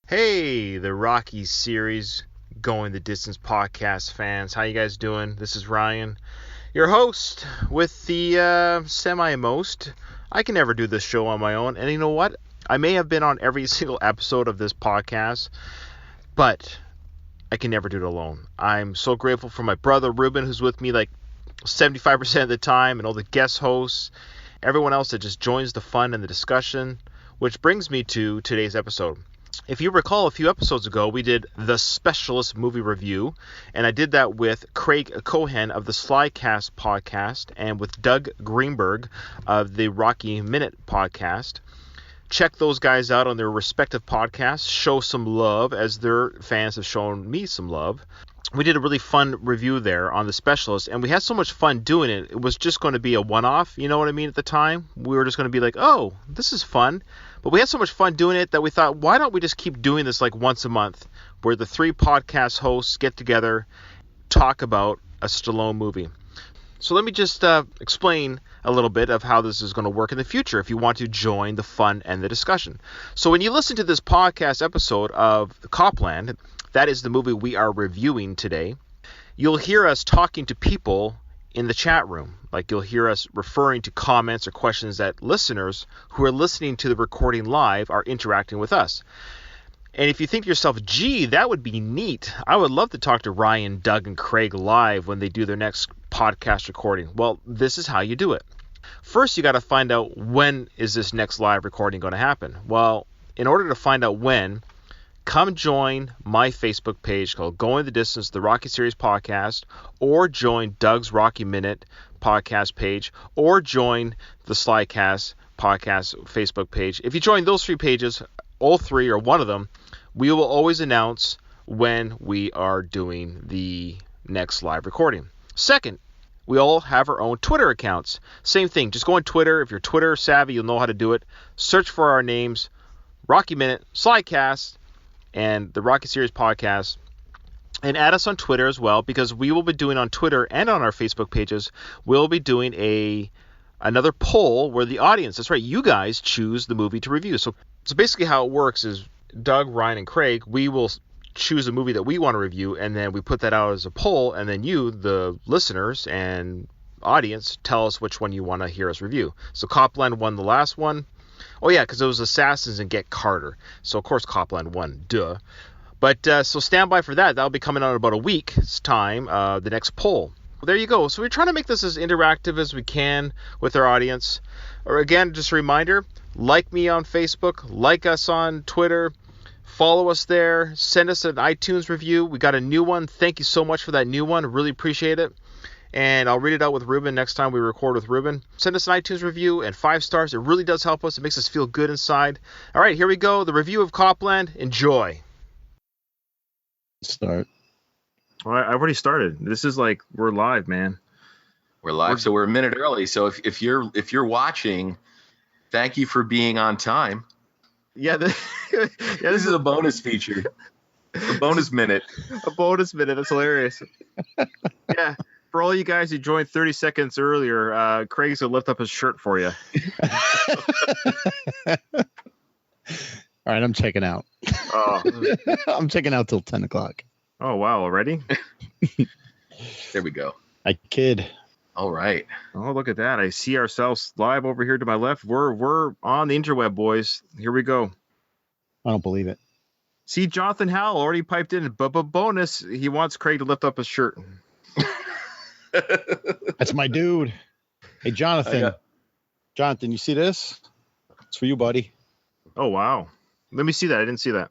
Hey, the Rocky series Going the Distance podcast fans. How you guys doing? This is Ryan, your host with the semi-most. I can never do this show on my own. And you know what? I may have been on every single episode of this podcast, but I can never do it alone. I'm so grateful for my brother Ruben, who's with me like 75% of the time, and all the guest hosts, everyone else that just joins the fun and the discussion, which brings me to today's episode. If you recall, a few episodes ago, we did the Specialist movie review, and I did that with Craig Cohen of the Slycast podcast and with Doug Greenberg of the Rocky Minute podcast. Check those guys out on their respective podcasts. Show some love, as their fans have shown me some love. We did a really fun review there on the Specialist, and we had so much fun doing it. It was just going to be a one-off, you know what I mean, at the time. We were just going to be like, oh, this is fun. But we had so much fun doing it that we thought, why don't we just keep doing this like once a month, where the three podcast hosts get together, talk about a Stallone movie. So let me just explain a little bit of how this is going to work in the future if you want to join the fun and the discussion. So when you listen to this podcast episode of Copland, that is the movie we are reviewing today, you'll hear us talking to people in the chat room. Like, you'll hear us referring to comments or questions that listeners who are listening to the recording live are interacting with us. And if you think to yourself, gee, that would be neat, I would love to talk to Ryan, Doug, and Craig live when they do their next podcast recording. Well, this is how you do it. First, you got to find out, when is this next live recording going to happen? Well, in order to find out when, come join my Facebook page called Going the Distance, the Rocky Series podcast, or join Doug's Rocky Minute podcast page, or join the Slycast podcast Facebook page. If you join those three pages, all three or one of them, we will always announce when we are doing the next live recording. Second, we all have our own Twitter accounts. Same thing, just go on Twitter. If you're Twitter savvy, you'll know how to do it. Search for our names, Rocky Minute, Slycast, and the Rocky Series podcast, and add us on Twitter as well, because we will be doing on Twitter and on our Facebook pages, we'll be doing another poll where the audience, that's right, you guys choose the movie to review. So basically how it works is Doug, Ryan, and Craig, we will choose a movie that we want to review, and then we put that out as a poll, and then you, the listeners and audience, tell us which one you want to hear us review. So Copland won the last one. Oh, yeah, because it was Assassins and Get Carter. So, of course, Copland won. Duh. But, so stand by for that. That'll be coming out in about a week's time, the next poll. Well, there you go. So we're trying to make this as interactive as we can with our audience. Or, again, just a reminder, like me on Facebook, like us on Twitter, follow us there, send us an iTunes review. We got a new one. Thank you so much for that new one. Really appreciate it. And I'll read it out with Ruben next time we record with Ruben. Send us an iTunes review and 5 stars. It really does help us. It makes us feel good inside. All right, here we go. The review of Copland. Enjoy. Start. Well, I've already started. This is like, we're live, man. We're live, so we're a minute early. So if you're watching, thank you for being on time. Yeah, this is a bonus feature. A bonus minute. A bonus minute. That's hilarious. Yeah. For all you guys who joined 30 seconds earlier, Craig's going to lift up his shirt for you. All right, I'm checking out. Oh. I'm checking out till 10 o'clock. Oh, wow. Already? There we go. I kid. All right. Oh, look at that. I see ourselves live over here to my left. We're on the interweb, boys. Here we go. I don't believe it. See, Jonathan Howell already piped in. But bonus, he wants Craig to lift up his shirt. That's my dude. Hey, Jonathan. Jonathan, you see this? It's for you, buddy. Oh, wow. Let me see that. I didn't see that.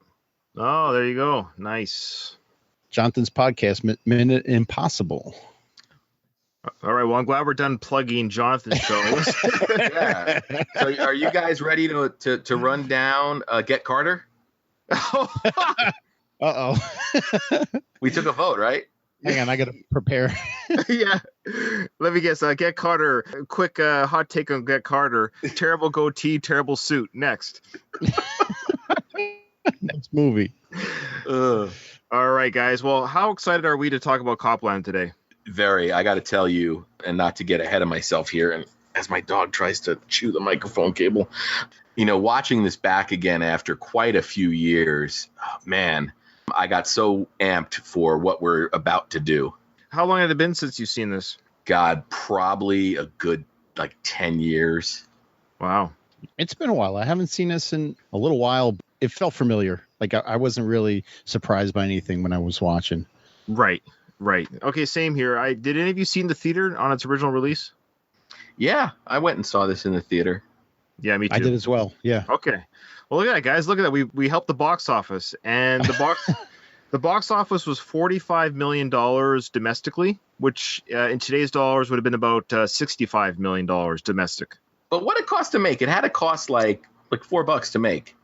Oh, there you go. Nice. Jonathan's podcast, Minute Impossible. All right. Well, I'm glad we're done plugging Jonathan's shows. Yeah. So are you guys ready to run down Get Carter? Uh-oh. We took a vote, right? Hang on, I got to prepare. Yeah. Let me guess. Get Carter. Quick hot take on Get Carter. Terrible goatee, terrible suit. Next. Next movie. All right, guys. Well, how excited are we to talk about Copland today? Very. I got to tell you, and not to get ahead of myself here, and as my dog tries to chew the microphone cable, watching this back again after quite a few years, man, I got so amped for what we're about to do. How long had it been since you've seen this? God, probably a good 10 years. Wow. It's been a while. I haven't seen this in a little while. It felt familiar. Like I wasn't really surprised by anything when I was watching. Right. Okay, same here. Did any of you see in the theater on its original release? Yeah, I went and saw this in the theater. Yeah, me too. I did as well. Yeah. Okay. Well, look at that, guys. Look at that. We helped the box office, and the box office was $45 million domestically, which in today's dollars would have been about $65 million domestic. But what it cost to make? It had to cost like $4 to make.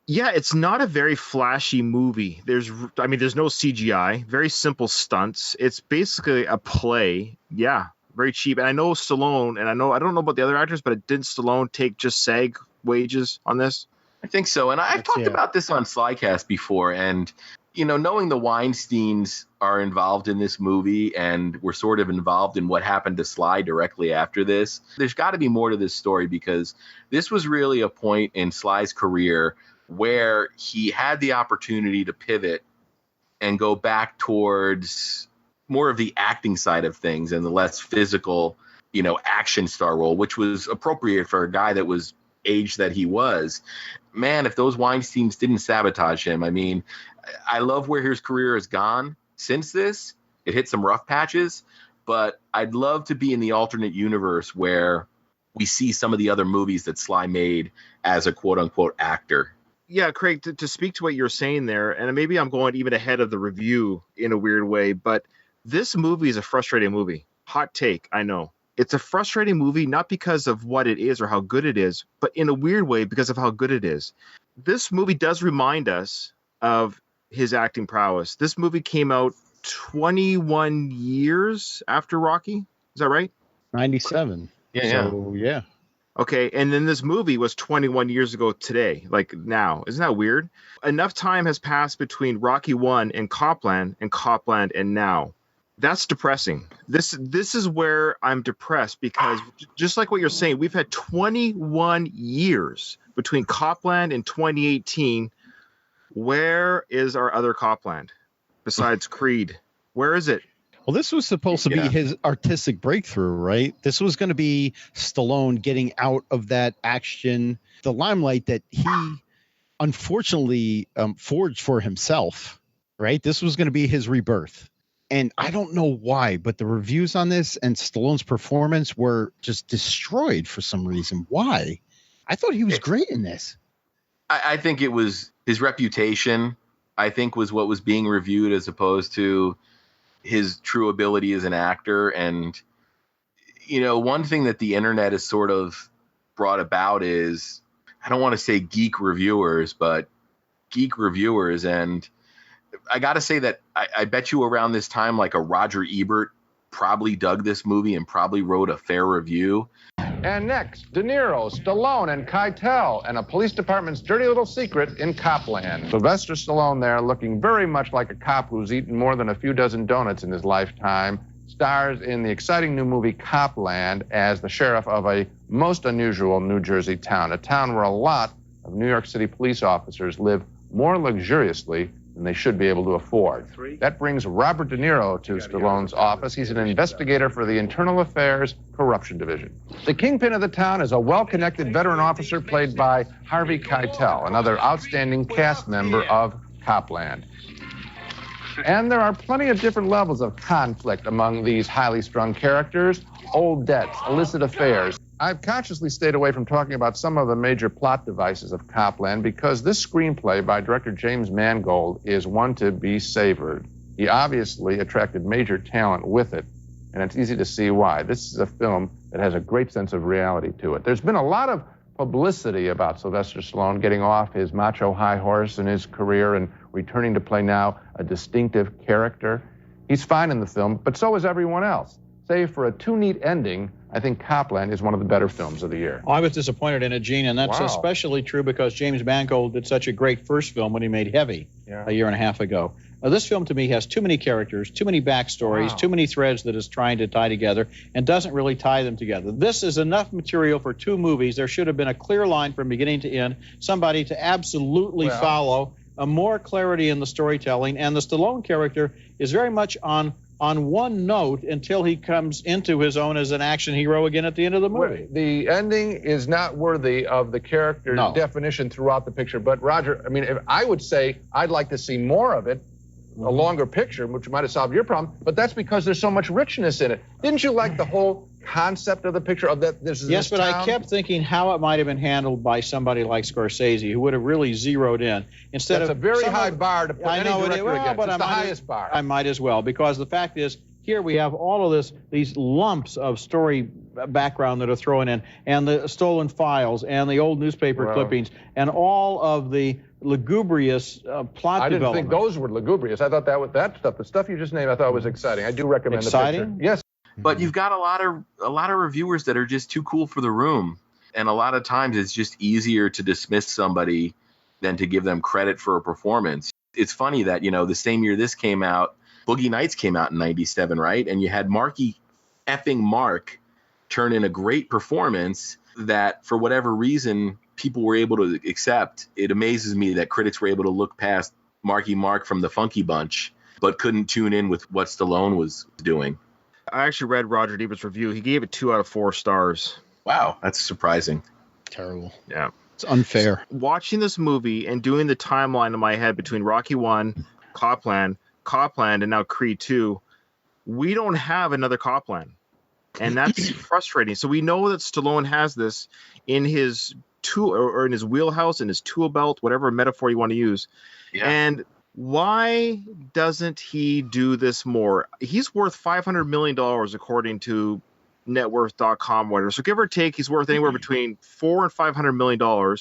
Yeah, it's not a very flashy movie. There's no CGI, very simple stunts. It's basically a play. Yeah, very cheap. And I know Stallone, and I don't know about the other actors, but didn't Stallone take just SAG wages on this? I think so. And I've talked about this on Slycast before, and knowing the Weinsteins are involved in this movie and were sort of involved in what happened to Sly directly after this, there's got to be more to this story, because this was really a point in Sly's career where he had the opportunity to pivot and go back towards more of the acting side of things and the less physical, action star role, which was appropriate for a guy that was age that he was. Man, if those Weinsteins didn't sabotage him, I love where his career has gone since this. It hit some rough patches, but I'd love to be in the alternate universe where we see some of the other movies that Sly made as a quote unquote actor. Yeah, Craig, to speak to what you're saying there, and maybe I'm going even ahead of the review in a weird way, but this movie is a frustrating movie. Hot take, I know. It's a frustrating movie, not because of what it is or how good it is, but in a weird way because of how good it is. This movie does remind us of his acting prowess. This movie came out 21 years after Rocky. Is that right? 97. Yeah. Okay, and then this movie was 21 years ago today, like now. Isn't that weird? Enough time has passed between Rocky 1 and Copland and now. That's depressing. This is where I'm depressed, because just like what you're saying, we've had 21 years between Copland and 2018. Where is our other Copland besides Creed? Where is it? Well, this was supposed to be his artistic breakthrough, right? This was going to be Stallone getting out of that action, the limelight that he unfortunately forged for himself, right? This was going to be his rebirth. And I don't know why, but the reviews on this and Stallone's performance were just destroyed for some reason. Why? I thought he was great in this. I think it was his reputation, I think, was what was being reviewed as opposed to his true ability as an actor. And, one thing that the internet has sort of brought about is, I don't want to say geek reviewers, but geek reviewers. And I got to say that I bet you around this time, like a Roger Ebert probably dug this movie and probably wrote a fair review. And next, De Niro, Stallone, and Keitel, and a police department's dirty little secret in Copland. Sylvester Stallone there, looking very much like a cop who's eaten more than a few dozen donuts in his lifetime, stars in the exciting new movie Copland as the sheriff of a most unusual New Jersey town, a town where a lot of New York City police officers live more luxuriously than they should be able to afford. That brings Robert De Niro to Stallone's office. He's an investigator for the Internal Affairs Corruption Division. The kingpin of the town is a well-connected veteran officer played by Harvey Keitel, another outstanding cast member of Copland. And there are plenty of different levels of conflict among these highly strung characters. Old debts, illicit affairs. I've consciously stayed away from talking about some of the major plot devices of Copland because this screenplay by director James Mangold is one to be savored. He obviously attracted major talent with it, and it's easy to see why. This is a film that has a great sense of reality to it. There's been a lot of publicity about Sylvester Stallone getting off his macho high horse in his career and returning to play now a distinctive character. He's fine in the film, but so is everyone else. Save for a too neat ending, I think Copland is one of the better films of the year. I was disappointed in it, Gene, and that's especially true because James Mangold did such a great first film when he made Heavy a year and a half ago. This film, to me, has too many characters, too many backstories, too many threads that it's trying to tie together, and doesn't really tie them together. This is enough material for 2 movies. There should have been a clear line from beginning to end, somebody to absolutely follow, more clarity in the storytelling, and the Stallone character is very much on one note until he comes into his own as an action hero again at the end of the movie. The ending is not worthy of the character definition throughout the picture. But Roger, I mean, I would say I'd like to see more of it, a longer picture, which might have solved your problem. But that's because there's so much richness in it. Didn't you like the whole concept of the picture of that? Yes, but I kept thinking how it might have been handled by somebody like Scorsese, who would have really zeroed in instead That's of a very high bar to put any director against. But it's the highest bar. I might as well, because the fact is, here we have all of these lumps of story background that are thrown in, and the stolen files, and the old newspaper clippings, and all of the lugubrious plot development. I didn't think those were lugubrious. I thought that stuff, the stuff you just named, I thought was exciting. I do recommend the picture. Yes. But you've got a lot of reviewers that are just too cool for the room, and a lot of times it's just easier to dismiss somebody than to give them credit for a performance. It's funny that, the same year this came out, Boogie Nights came out in '97, right? And you had Marky effing Mark turn in a great performance that, for whatever reason, people were able to accept. It amazes me that critics were able to look past Marky Mark from the Funky Bunch, but couldn't tune in with what Stallone was doing. I actually read Roger Ebert's review. He gave it 2 out of 4 stars. Wow, that's surprising. Terrible. Yeah. It's unfair. Watching this movie and doing the timeline in my head between Rocky 1, Copland, and now Creed 2, we don't have another Copland. And that's frustrating. So we know that Stallone has this in his tool, or in his wheelhouse, in his tool belt, whatever metaphor you want to use. Yeah. And why doesn't he do this more? He's worth $500 million according to networth.com, whatever. So give or take, he's worth anywhere between $400 and $500 million.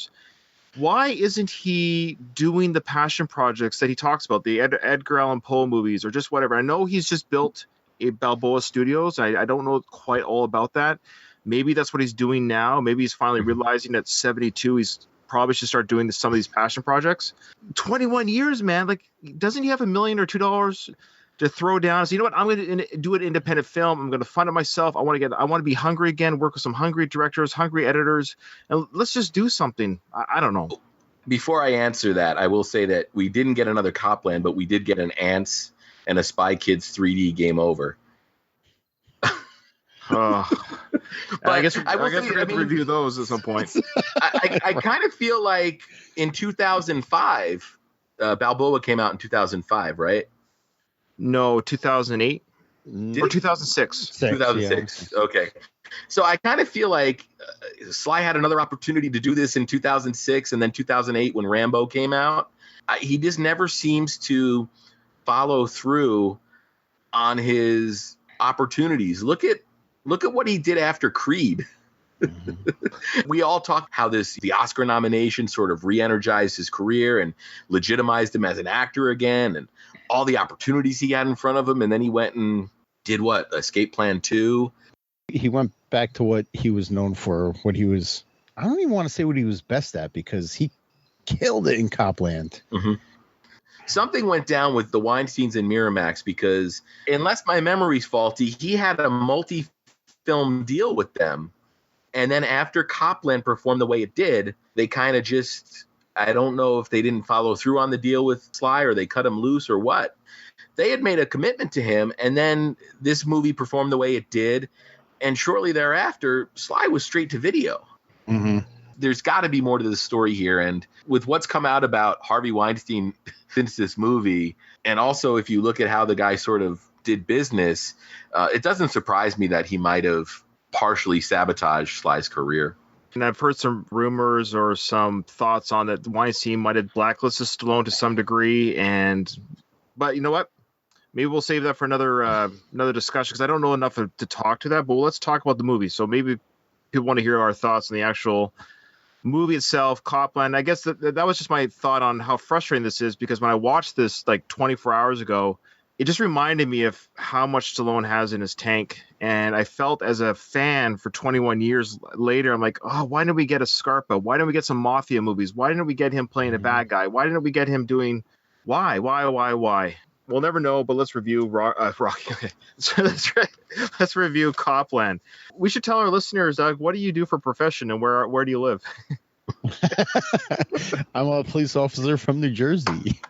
Why isn't he doing the passion projects that he talks about, the Edgar Allan Poe movies, or just whatever? I know he's just built a Balboa Studios. I don't know quite all about that. Maybe that's what he's doing now. Maybe he's finally realizing at 72 he's probably should start doing some of these passion projects. 21 years, man. Like, doesn't he have $1 million or $2 to throw down? So, you know what? I'm going to do an independent film. I'm going to fund it myself. I want to be hungry again, work with some hungry directors, hungry editors, and let's just do something. I don't know. Before I answer that, I will say that we didn't get another Copland, but we did get an Ants and a Spy Kids 3D Game Over. I guess we're going to review those at some point. I kind of feel like in 2005, Balboa came out in 2005, right? No, 2008 or 2006. 2006. Yeah. Okay. So I kind of feel like Sly had another opportunity to do this in 2006 and then 2008 when Rambo came out. He just never seems to follow through on his opportunities. Look at what he did after Creed. We all talk how the Oscar nomination sort of re-energized his career and legitimized him as an actor again, and all the opportunities he had in front of him. And then he went and did what? Escape Plan 2. He went back to what he was known for, I don't even want to say what he was best at, because he killed it in Copland. Mm-hmm. Something went down with the Weinsteins and Miramax, because unless my memory's faulty, he had a multi-film deal with them. And then after Copland performed the way it did, they kind of just, I don't know if they didn't follow through on the deal with Sly or they cut him loose or what. They had made a commitment to him, and then this movie performed the way it did. And shortly thereafter, Sly was straight to video. Mm-hmm. There's got to be more to the story here. And with what's come out about Harvey Weinstein since this movie, and also if you look at how the guy sort of did business, it doesn't surprise me that he might have partially sabotaged Sly's career. And I've heard some rumors or some thoughts on that Weinstein might have blacklisted Stallone to some degree. But you know what? Maybe we'll save that for another discussion, because I don't know enough to talk to that. But let's talk about the movie. So maybe people want to hear our thoughts on the actual movie itself, Copland. I guess that was just my thought on how frustrating this is, because when I watched this like 24 hours ago, it just reminded me of how much Stallone has in his tank. And I felt as a fan for 21 years later, I'm like, oh, why didn't we get a Scarpa? Why didn't we get some mafia movies? Why didn't we get him playing a bad guy? Why didn't we get him doing... Why? We'll never know, but let's review Rocky. So let's review Copland. We should tell our listeners, what do you do for profession and where do you live? I'm a police officer from New Jersey.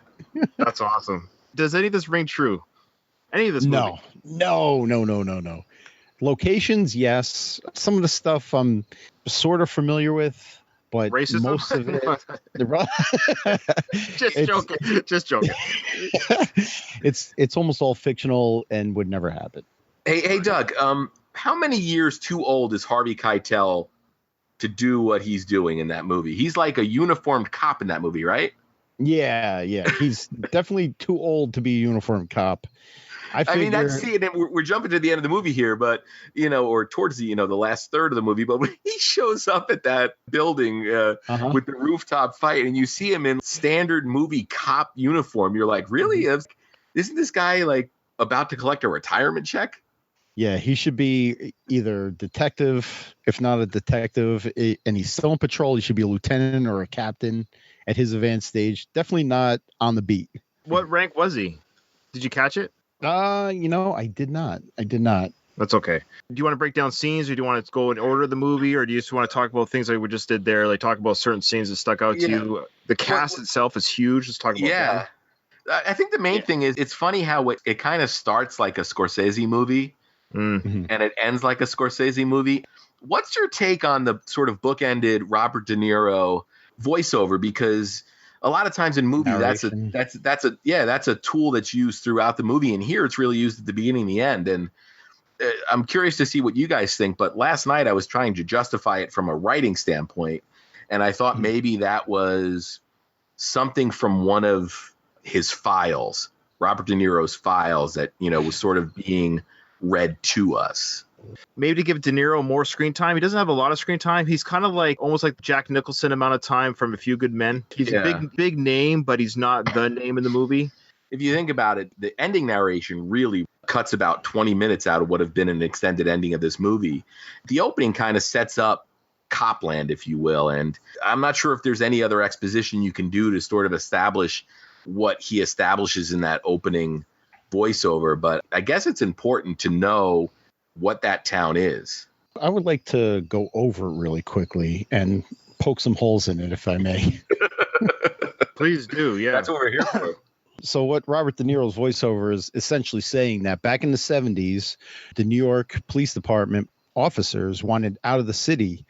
That's awesome. Does any of this ring true? Any of this movie? No. Locations, yes. Some of the stuff I'm sort of familiar with. But racism? Most of it, just joking. It's almost all fictional and would never happen. Hey, Doug. How many years too old is Harvey Keitel to do what he's doing in that movie? He's like a uniformed cop in that movie, right? Yeah. He's definitely too old to be a uniformed cop. I mean, that's it. We're jumping to the end of the movie here, but or towards the the last third of the movie. But when he shows up at that building with the rooftop fight, and you see him in standard movie cop uniform, you're like, really? Isn't this guy like about to collect a retirement check? Yeah, he should be either detective, if not a detective, and he's still on patrol. He should be a lieutenant or a captain at his advanced stage. Definitely not on the beat. What rank was he? Did you catch it? I did not. That's okay. Do you want to break down scenes, or do you want to go in order of the movie, or do you just want to talk about things like we just did there, like talk about certain scenes that stuck out to you? The cast itself is huge. Let's talk about that. I think the main thing is it's funny how it kind of starts like a Scorsese movie and it ends like a Scorsese movie. What's your take on the sort of bookended Robert De Niro voiceover? Because a lot of times in movies, that's a tool that's used throughout the movie, and here it's really used at the beginning and the end. And I'm curious to see what you guys think. But last night I was trying to justify it from a writing standpoint, and I thought maybe that was something from one of his files, Robert De Niro's files, that was sort of being read to us. Maybe to give De Niro more screen time. He doesn't have a lot of screen time. He's kind of like almost like Jack Nicholson amount of time from A Few Good Men. He's a big name, but he's not the name in the movie. If you think about it, the ending narration really cuts about 20 minutes out of what have been an extended ending of this movie. The opening kind of sets up Copland, if you will, and I'm not sure if there's any other exposition you can do to sort of establish what he establishes in that opening voiceover, but I guess it's important to know what that town is. I would like to go over it really quickly and poke some holes in it, if I may. Please do. Yeah, that's what we're here for. So what Robert De Niro's voiceover is essentially saying that back in the 70s, the New York Police Department officers wanted out of the city,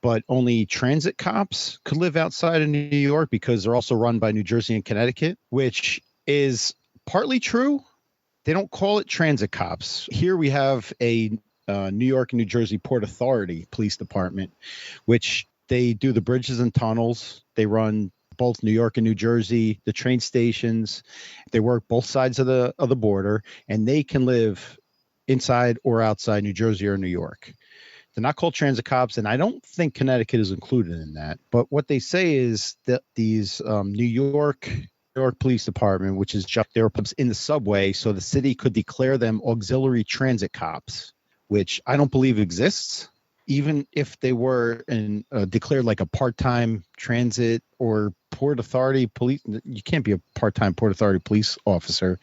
but only transit cops could live outside of New York because they're also run by New Jersey and Connecticut, which is partly true. They don't call it transit cops. Here we have a New York and New Jersey Port Authority Police Department, which they do the bridges and tunnels. They run both New York and New Jersey, the train stations. They work both sides of the border, and they can live inside or outside New Jersey or New York. They're not called transit cops, and I don't think Connecticut is included in that. But what they say is that these New York Police Department, which is just their pubs in the subway, so the city could declare them auxiliary transit cops, which I don't believe exists. Even if they were declared like a part-time transit or Port Authority police, you can't be a part-time Port Authority police officer.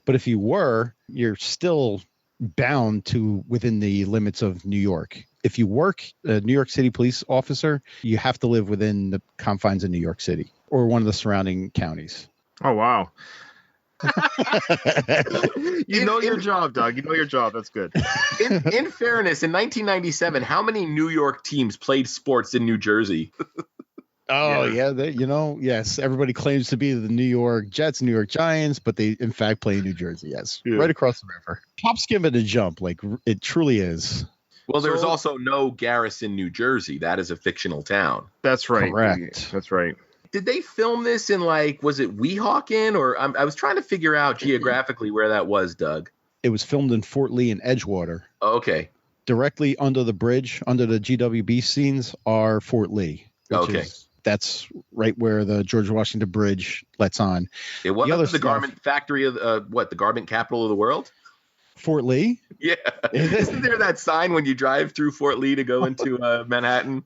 But if you were, you're still bound to within the limits of New York. If you work a New York City police officer, you have to live within the confines of New York City or one of the surrounding counties. Oh, wow. You know your job, Doug. You know your job. That's good. In fairness, in 1997, how many New York teams played sports in New Jersey? Yes. Everybody claims to be the New York Jets, New York Giants, but they, in fact, play in New Jersey. Yes. Yeah. Right across the river. Hop, skip, and a jump. Like, it truly is. Well, there's also no Garrison, New Jersey. That is a fictional town. That's right. Correct. That's right. Did they film this in, was it Weehawken? Or I was trying to figure out geographically where that was, Doug. It was filmed in Fort Lee and Edgewater. Oh, okay. Directly under the bridge, under the GWB scenes, are Fort Lee. Okay. That's right where the George Washington Bridge lets on. It wasn't the garment factory of, the garment capital of the world? Fort Lee? Yeah. Isn't there that sign when you drive through Fort Lee to go into Manhattan?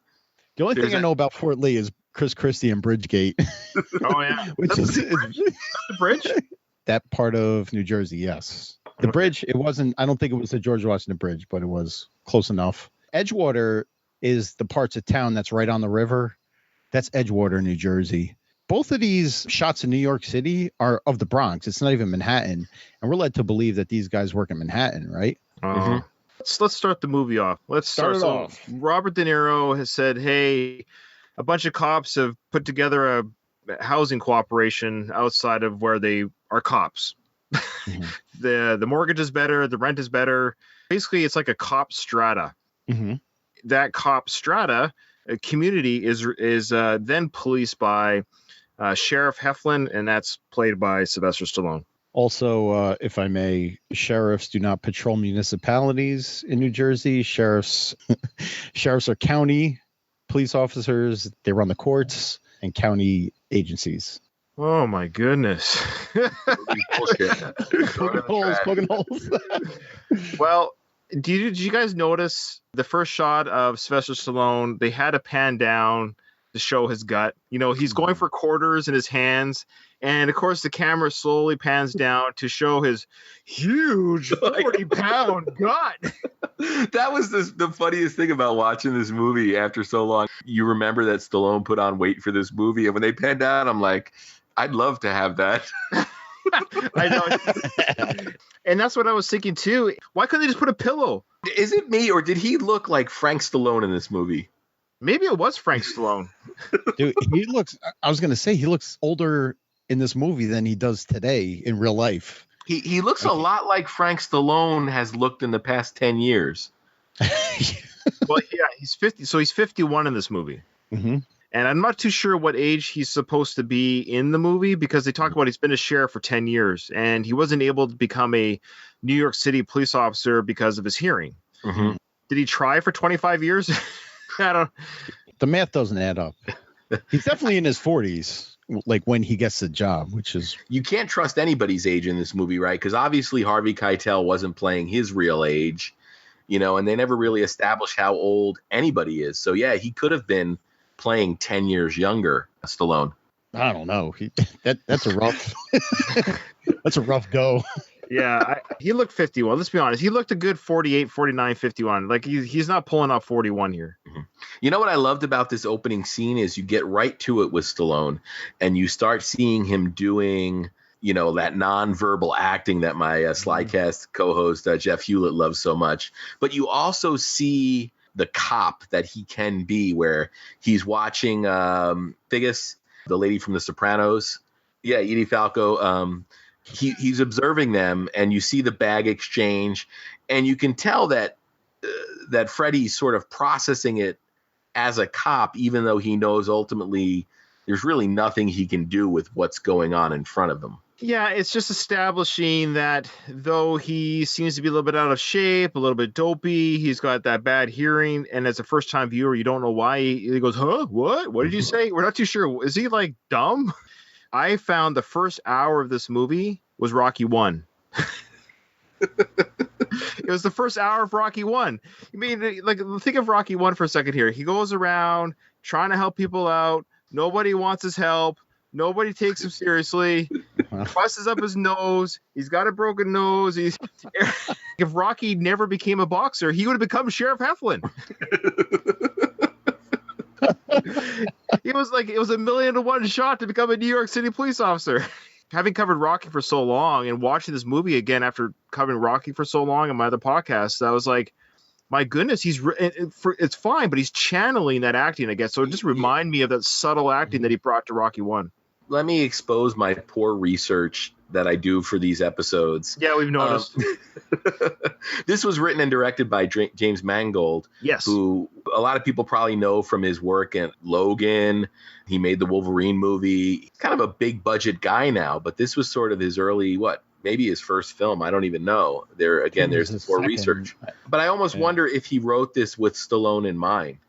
The only thing I know about Fort Lee is Chris Christie and Bridgegate. Oh, yeah. Which That's the bridge? That part of New Jersey, yes. The bridge, it wasn't, I don't think it was the George Washington Bridge, but it was close enough. Edgewater is the parts of town that's right on the river. That's Edgewater, New Jersey. Both of these shots in New York City are of the Bronx. It's not even Manhattan. And we're led to believe that these guys work in Manhattan, right? Let's start the movie off. Let's start it off. Robert De Niro has said, hey, a bunch of cops have put together a housing cooperation outside of where they are cops. The mortgage is better. The rent is better. Basically, it's like a cop strata. That cop strata community is then policed by Sheriff Heflin, and that's played by Sylvester Stallone. Also, if I may, sheriffs do not patrol municipalities in New Jersey. Sheriffs are county police officers. They run the courts and county agencies. Oh my goodness. Poking holes. Well, did you guys notice the first shot of Sylvester Stallone? They had to pan down to show his gut. You know, he's going for quarters in his hands. And of course, the camera slowly pans down to show his huge 40-pound gut. That was the funniest thing about watching this movie after so long. You remember that Stallone put on weight for this movie. And when they panned down, I'm like, I'd love to have that. I know. And that's what I was thinking, too. Why couldn't they just put a pillow? Is it me, or did he look like Frank Stallone in this movie? Maybe it was Frank Stallone. Dude, he looks older in this movie than he does today in real life. He looks a lot like Frank Stallone has looked in the past 10 years. Well, yeah, he's 50. So he's 51 in this movie. And I'm not too sure what age he's supposed to be in the movie, because they talk about he's been a sheriff for 10 years and he wasn't able to become a New York City police officer because of his hearing. Did he try for 25 years? I don't. The math doesn't add up. He's definitely in his 40s. Like when he gets the job, which is, you can't trust anybody's age in this movie, right? Because obviously Harvey Keitel wasn't playing his real age, you know, and they never really established how old anybody is. So yeah, he could have been playing 10 years younger, Stallone. I don't know. That's a rough that's a rough go. Yeah, he looked 51. Let's be honest. He looked a good 48, 49, 51. Like he's not pulling off 41 here. You know what I loved about this opening scene is you get right to it with Stallone and you start seeing him doing, you know, that nonverbal acting that my Slycast co-host Jeff Hewlett loves so much. But you also see the cop that he can be, where he's watching Figgis, the lady from The Sopranos. Yeah, Edie Falco. He's observing them, and you see the bag exchange, and you can tell that Freddie's sort of processing it as a cop, even though he knows ultimately there's really nothing he can do with what's going on in front of him. Yeah, it's just establishing that though he seems to be a little bit out of shape, a little bit dopey, he's got that bad hearing, and as a first-time viewer, you don't know why. He goes, huh? What? What did you say? We're not too sure. Is he, like, dumb? I found the first hour of this movie was Rocky 1. It was the first hour of Rocky 1. I mean, like, think of Rocky 1 for a second here. He goes around trying to help people out. Nobody wants his help. Nobody takes him seriously. Busts up his nose. He's got a broken nose. If Rocky never became a boxer, he would have become Sheriff Heflin. It was like it was 1,000,000 to 1 shot to become a New York City police officer. Having covered Rocky for so long and watching this movie again after covering Rocky for so long on my other podcasts, I was like, my goodness, it's fine, but he's channeling that acting again. So it just reminded me of that subtle acting that he brought to Rocky 1. Let me expose my poor research that I do for these episodes. Yeah, we've noticed. This was written and directed by James Mangold. Yes. Who a lot of people probably know from his work in Logan. He made the Wolverine movie. He's kind of a big budget guy now, but this was sort of his early, maybe his first film. I don't even know. There's the poor research. But I almost wonder if he wrote this with Stallone in mind.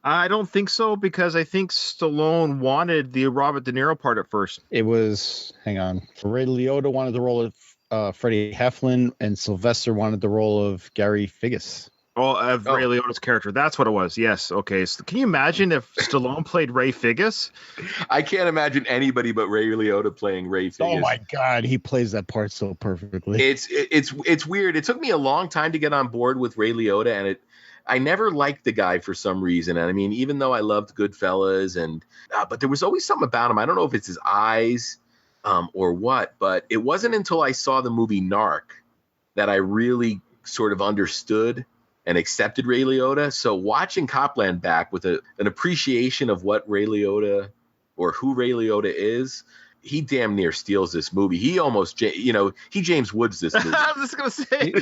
I don't think so, because I think Stallone wanted the Robert De Niro part at first. It was, hang on, Ray Liotta wanted the role of Freddie Heflin, and Sylvester wanted the role of Gary Figgis. Ray Liotta's character. That's what it was. Yes. Okay. So can you imagine if Stallone played Ray Figgis? I can't imagine anybody but Ray Liotta playing Ray Figgis. Oh my God, he plays that part so perfectly. It's weird. It took me a long time to get on board with Ray Liotta, and I never liked the guy for some reason. And I mean, even though I loved Goodfellas, but there was always something about him. I don't know if it's his eyes or what, but it wasn't until I saw the movie Narc that I really sort of understood and accepted Ray Liotta. So watching Copland back with an appreciation of what Ray Liotta or who Ray Liotta is, he damn near steals this movie. He almost, he James Woods this movie. I was just going to say,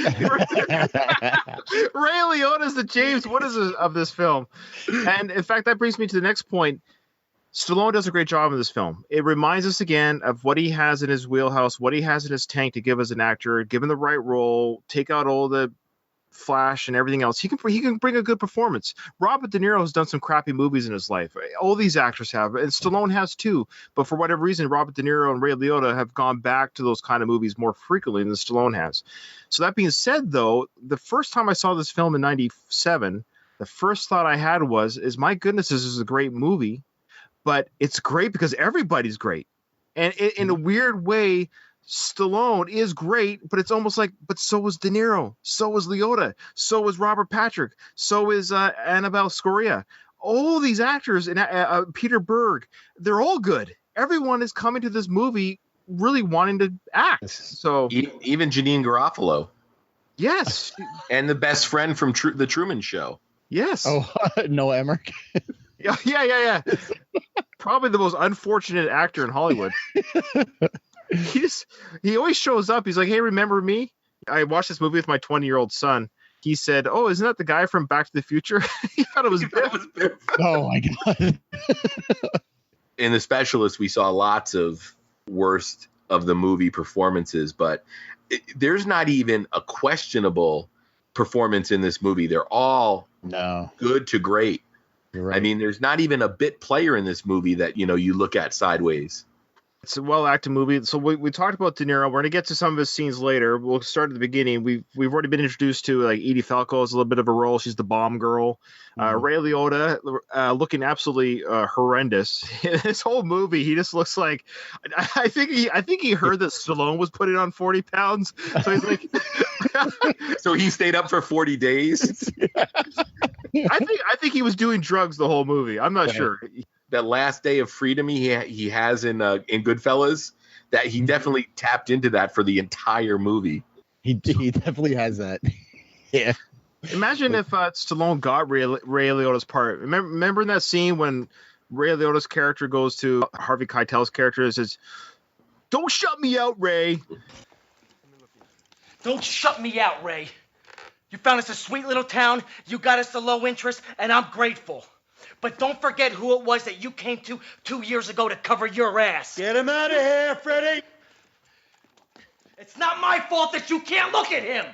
Ray Liotta is the James Woods of this film. And in fact, that brings me to the next point. Stallone does a great job in this film. It reminds us again of what he has in his wheelhouse, what he has in his tank to give us an actor, give him the right role, take out all the flash and everything else. He can bring a good performance. Robert De Niro has done some crappy movies in his life. All these actors have, and Stallone has too. But for whatever reason, Robert De Niro and Ray Liotta have gone back to those kind of movies more frequently than Stallone has. So that being said, though, the first time I saw this film in '97, the first thought I had was, my goodness, this is a great movie. But it's great because everybody's great. And in a weird way, Stallone is great, but it's almost like, but so was De Niro, so was Liotta, so was Robert Patrick, so is Annabella Sciorra. All these actors, and Peter Berg, they're all good. Everyone is coming to this movie really wanting to act. So even Janeane Garofalo. Yes. And the best friend from The Truman Show. Yes. Oh, Noah Emmerich. Yeah. Probably the most unfortunate actor in Hollywood. He always shows up. He's like, hey, remember me? I watched this movie with my 20-year-old son. He said, oh, isn't that the guy from Back to the Future? He thought it was Biff. Oh, my God. In The Specialist, we saw lots of worst of the movie performances, but there's not even a questionable performance in this movie. They're all good to great. You're right. I mean, there's not even a bit player in this movie that, you look at sideways. It's a well-acted movie. So we talked about De Niro. We're going to get to some of his scenes later. We'll start at the beginning. We've already been introduced to Edie Falco as a little bit of a role. She's the bomb girl. Ray Liotta looking absolutely horrendous. This whole movie, he just looks like I think he heard that Stallone was putting on 40 pounds. So he's like, so he stayed up for 40 days. I think he was doing drugs the whole movie. I'm not sure. That last day of freedom he has in Goodfellas, that he definitely tapped into that for the entire movie. He definitely has that. Yeah. Imagine if Stallone got Ray Liotta's part. Remember in that scene when Ray Liotta's character goes to Harvey Keitel's character and says, "Don't shut me out, Ray." Don't shut me out, Ray. You found us a sweet little town, you got us a low interest, and I'm grateful. But don't forget who it was that you came to 2 years ago to cover your ass. Get him out of here, Freddie. It's not my fault that you can't look at him.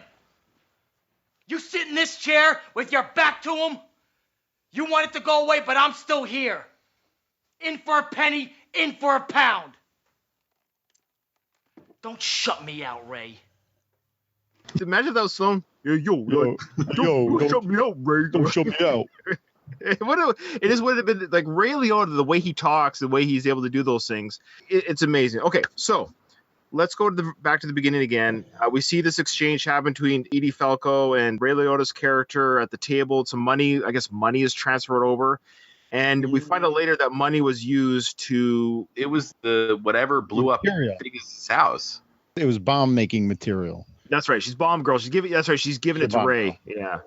You sit in this chair with your back to him. You want it to go away, but I'm still here. In for a penny, in for a pound. Don't shut me out, Ray. Imagine that was Stallone. Don't shut me out, Ray. Don't shut me out. It would have been like Ray Liotta, the way he talks, the way he's able to do those things. It's amazing. Okay, so let's go back to the beginning again. We see this exchange happen between Edie Falco and Ray Liotta's character at the table. Some money, I guess money is transferred over. And we find out later that money was used to... It was the whatever blew up his house. It was bomb-making material. That's right. She's bomb girl. She's giving it to Ray. Girl.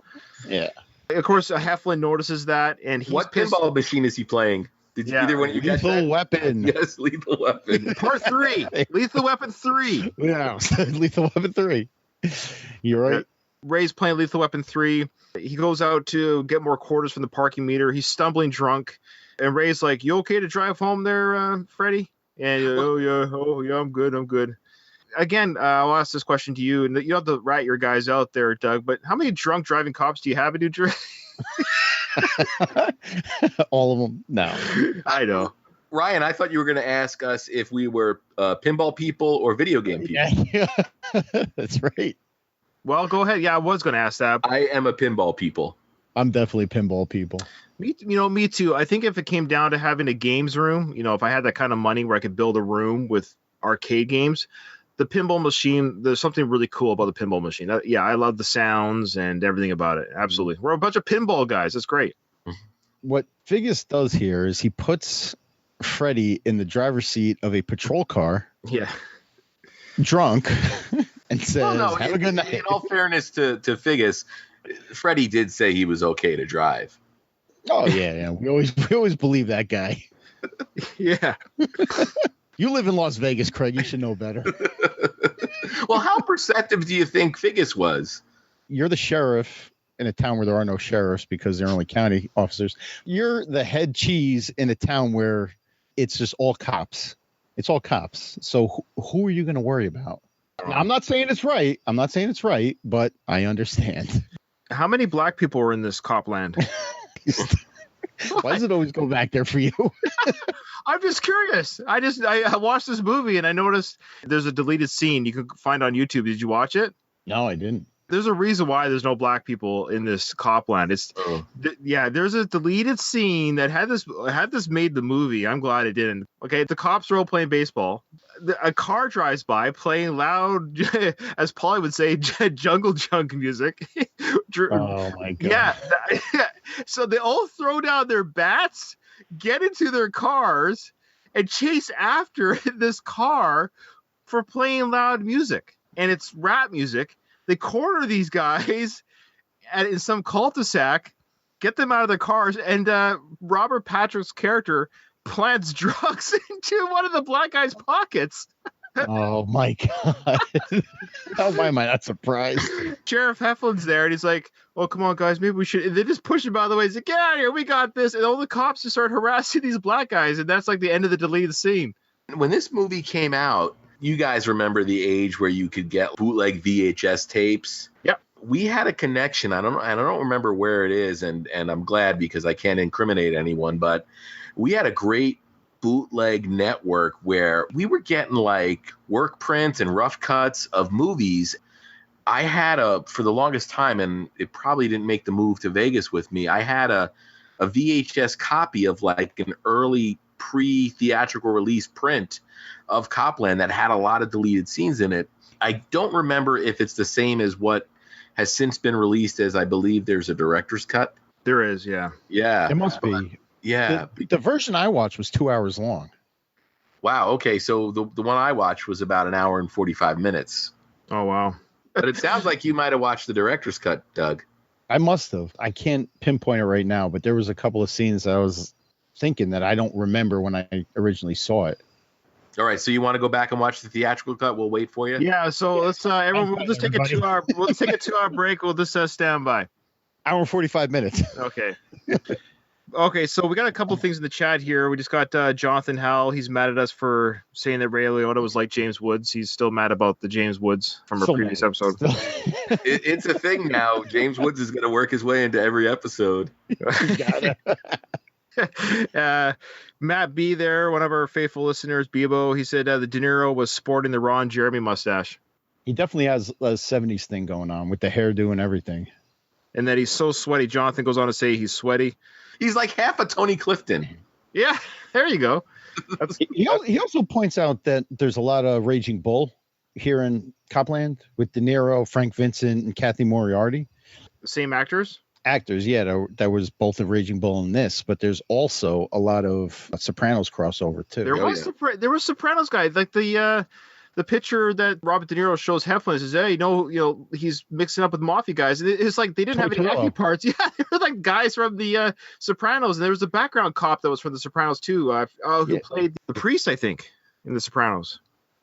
Yeah. Of course, Heflin notices that, and he's what pinball machine is he playing? Did either one of you guys? Lethal Weapon. Yes, Lethal Weapon. Part 3. Lethal Weapon 3. Yeah, Lethal Weapon 3. You're right. Ray's playing Lethal Weapon 3. He goes out to get more quarters from the parking meter. He's stumbling drunk, and Ray's like, "You okay to drive home there, Freddie?" And oh yeah, I'm good. Again, I'll ask this question to you, and you don't have to rat your guys out there, Doug, but how many drunk driving cops do you have in New Jersey? All of them? No. I know. Ryan, I thought you were going to ask us if we were pinball people or video game people. Yeah. That's right. Well, go ahead. Yeah, I was going to ask that. I am a pinball people. I'm definitely pinball people. Me too. I think if it came down to having a games room, if I had that kind of money where I could build a room with arcade games, the pinball machine, there's something really cool about the pinball machine. I love the sounds and everything about it. Absolutely. We're a bunch of pinball guys. That's great. What Figgis does here is he puts Freddy in the driver's seat of a patrol car. Yeah. Drunk. And says, have a good night. In all fairness to Figgis, Freddy did say he was okay to drive. Oh, yeah. We always believe that guy. Yeah. You live in Las Vegas, Craig. You should know better. Well, how perceptive do you think Figgis was? You're the sheriff in a town where there are no sheriffs because they're only county officers. You're the head cheese in a town where it's just all cops. It's all cops. So who are you going to worry about? Now, I'm not saying it's right, but I understand. How many black people were in this Copland? Why does it always go back there for you? I'm just curious. I watched this movie and I noticed there's a deleted scene you can find on YouTube. Did you watch it? No, I didn't. There's a reason why there's no black people in this Copland. There's a deleted scene that had this made the movie. I'm glad it didn't. Okay, the cops are all playing baseball. A car drives by playing loud, as Paulie would say, jungle junk music. Oh my god! Yeah. So they all throw down their bats, get into their cars, and chase after this car for playing loud music, and it's rap music. They corner these guys in some cul-de-sac, get them out of their cars, and Robert Patrick's character plants drugs into one of the black guy's pockets. Oh my god! How am I not surprised? Sheriff Heflin's there, and he's like, "Oh, come on, guys, maybe we should." And they just push him out of the way. He's like, "Get out of here, we got this!" And all the cops just start harassing these black guys, and that's like the end of the deleted scene. When this movie came out, you guys remember the age where you could get bootleg VHS tapes? Yep. We had a connection. I don't remember where it is, and I'm glad because I can't incriminate anyone, but we had a great bootleg network where we were getting like work prints and rough cuts of movies. I had for the longest time, and it probably didn't make the move to Vegas with me, I had a VHS copy of like an early pre-theatrical release print of Copland that had a lot of deleted scenes in it. I don't remember if it's the same as what has since been released, as I believe there's a director's cut. There is, yeah. Yeah. It must be. Yeah. The version I watched was 2 hours long. Wow. Okay. So the one I watched was about an hour and 45 minutes. Oh, wow. But it sounds like you might have watched the director's cut, Doug. I must have. I can't pinpoint it right now, but there was a couple of scenes that I was thinking that I don't remember when I originally saw it. All right, so you want to go back and watch the theatrical cut? We'll wait for you. Yeah, so let's everyone. We'll just take a 2 hour. We'll just take a 2 hour break. We'll just stand by. Hour and 45 minutes. Okay. Okay, so we got a couple things in the chat here. We just got Jonathan Howell. He's mad at us for saying that Ray Liotta was like James Woods. He's still mad about the James Woods from our previous episode. It's a thing now. James Woods is going to work his way into every episode. Matt B there, one of our faithful listeners, Bebo, he said the De Niro was sporting the Ron Jeremy mustache. He definitely has a 70s thing going on with the hairdo and everything. And that he's so sweaty. Jonathan goes on to say he's sweaty. He's like half a Tony Clifton. Yeah, there you go. He also points out that there's a lot of Raging Bull here in Copland with De Niro, Frank Vincent, and Cathy Moriarty. The same actors? Actors, yeah, that was both of Raging Bull in this, but there's also a lot of Sopranos crossover too. There was Sopranos guy, like the picture that Robert De Niro shows Heflin says, "Hey, he's mixing up with mafia guys." It's like they didn't have any acting parts. Yeah, they were like guys from the Sopranos, and there was a background cop that was from the Sopranos too, who played the priest, I think, in the Sopranos.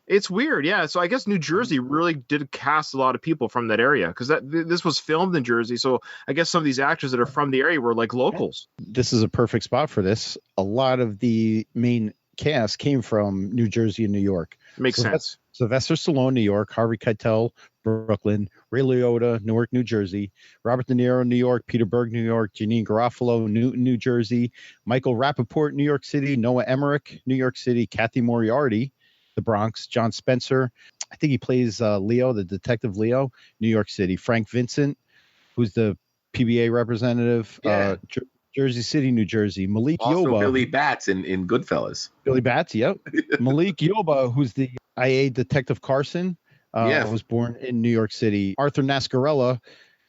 It's weird, yeah. So I guess New Jersey really did cast a lot of people from that area because this was filmed in Jersey. So I guess some of these actors that are from the area were like locals. This is a perfect spot for this. A lot of the main cast came from New Jersey and New York. Makes sense. Sylvester Stallone, New York. Harvey Keitel, Brooklyn. Ray Liotta, Newark, New Jersey. Robert De Niro, New York. Peter Berg, New York. Janeane Garofalo, Newton, New Jersey. Michael Rapaport, New York City. Noah Emmerich, New York City. Cathy Moriarty, the Bronx. John Spencer, I think he plays Leo, the detective Leo, New York City. Frank Vincent, who's the PBA representative, Jersey City, New Jersey. Malik Also Yoba. Billy Batts in Goodfellas. Billy Batts, yep. Malik Yoba, who's the IA detective Carson, was born in New York City. Arthur Nascarella,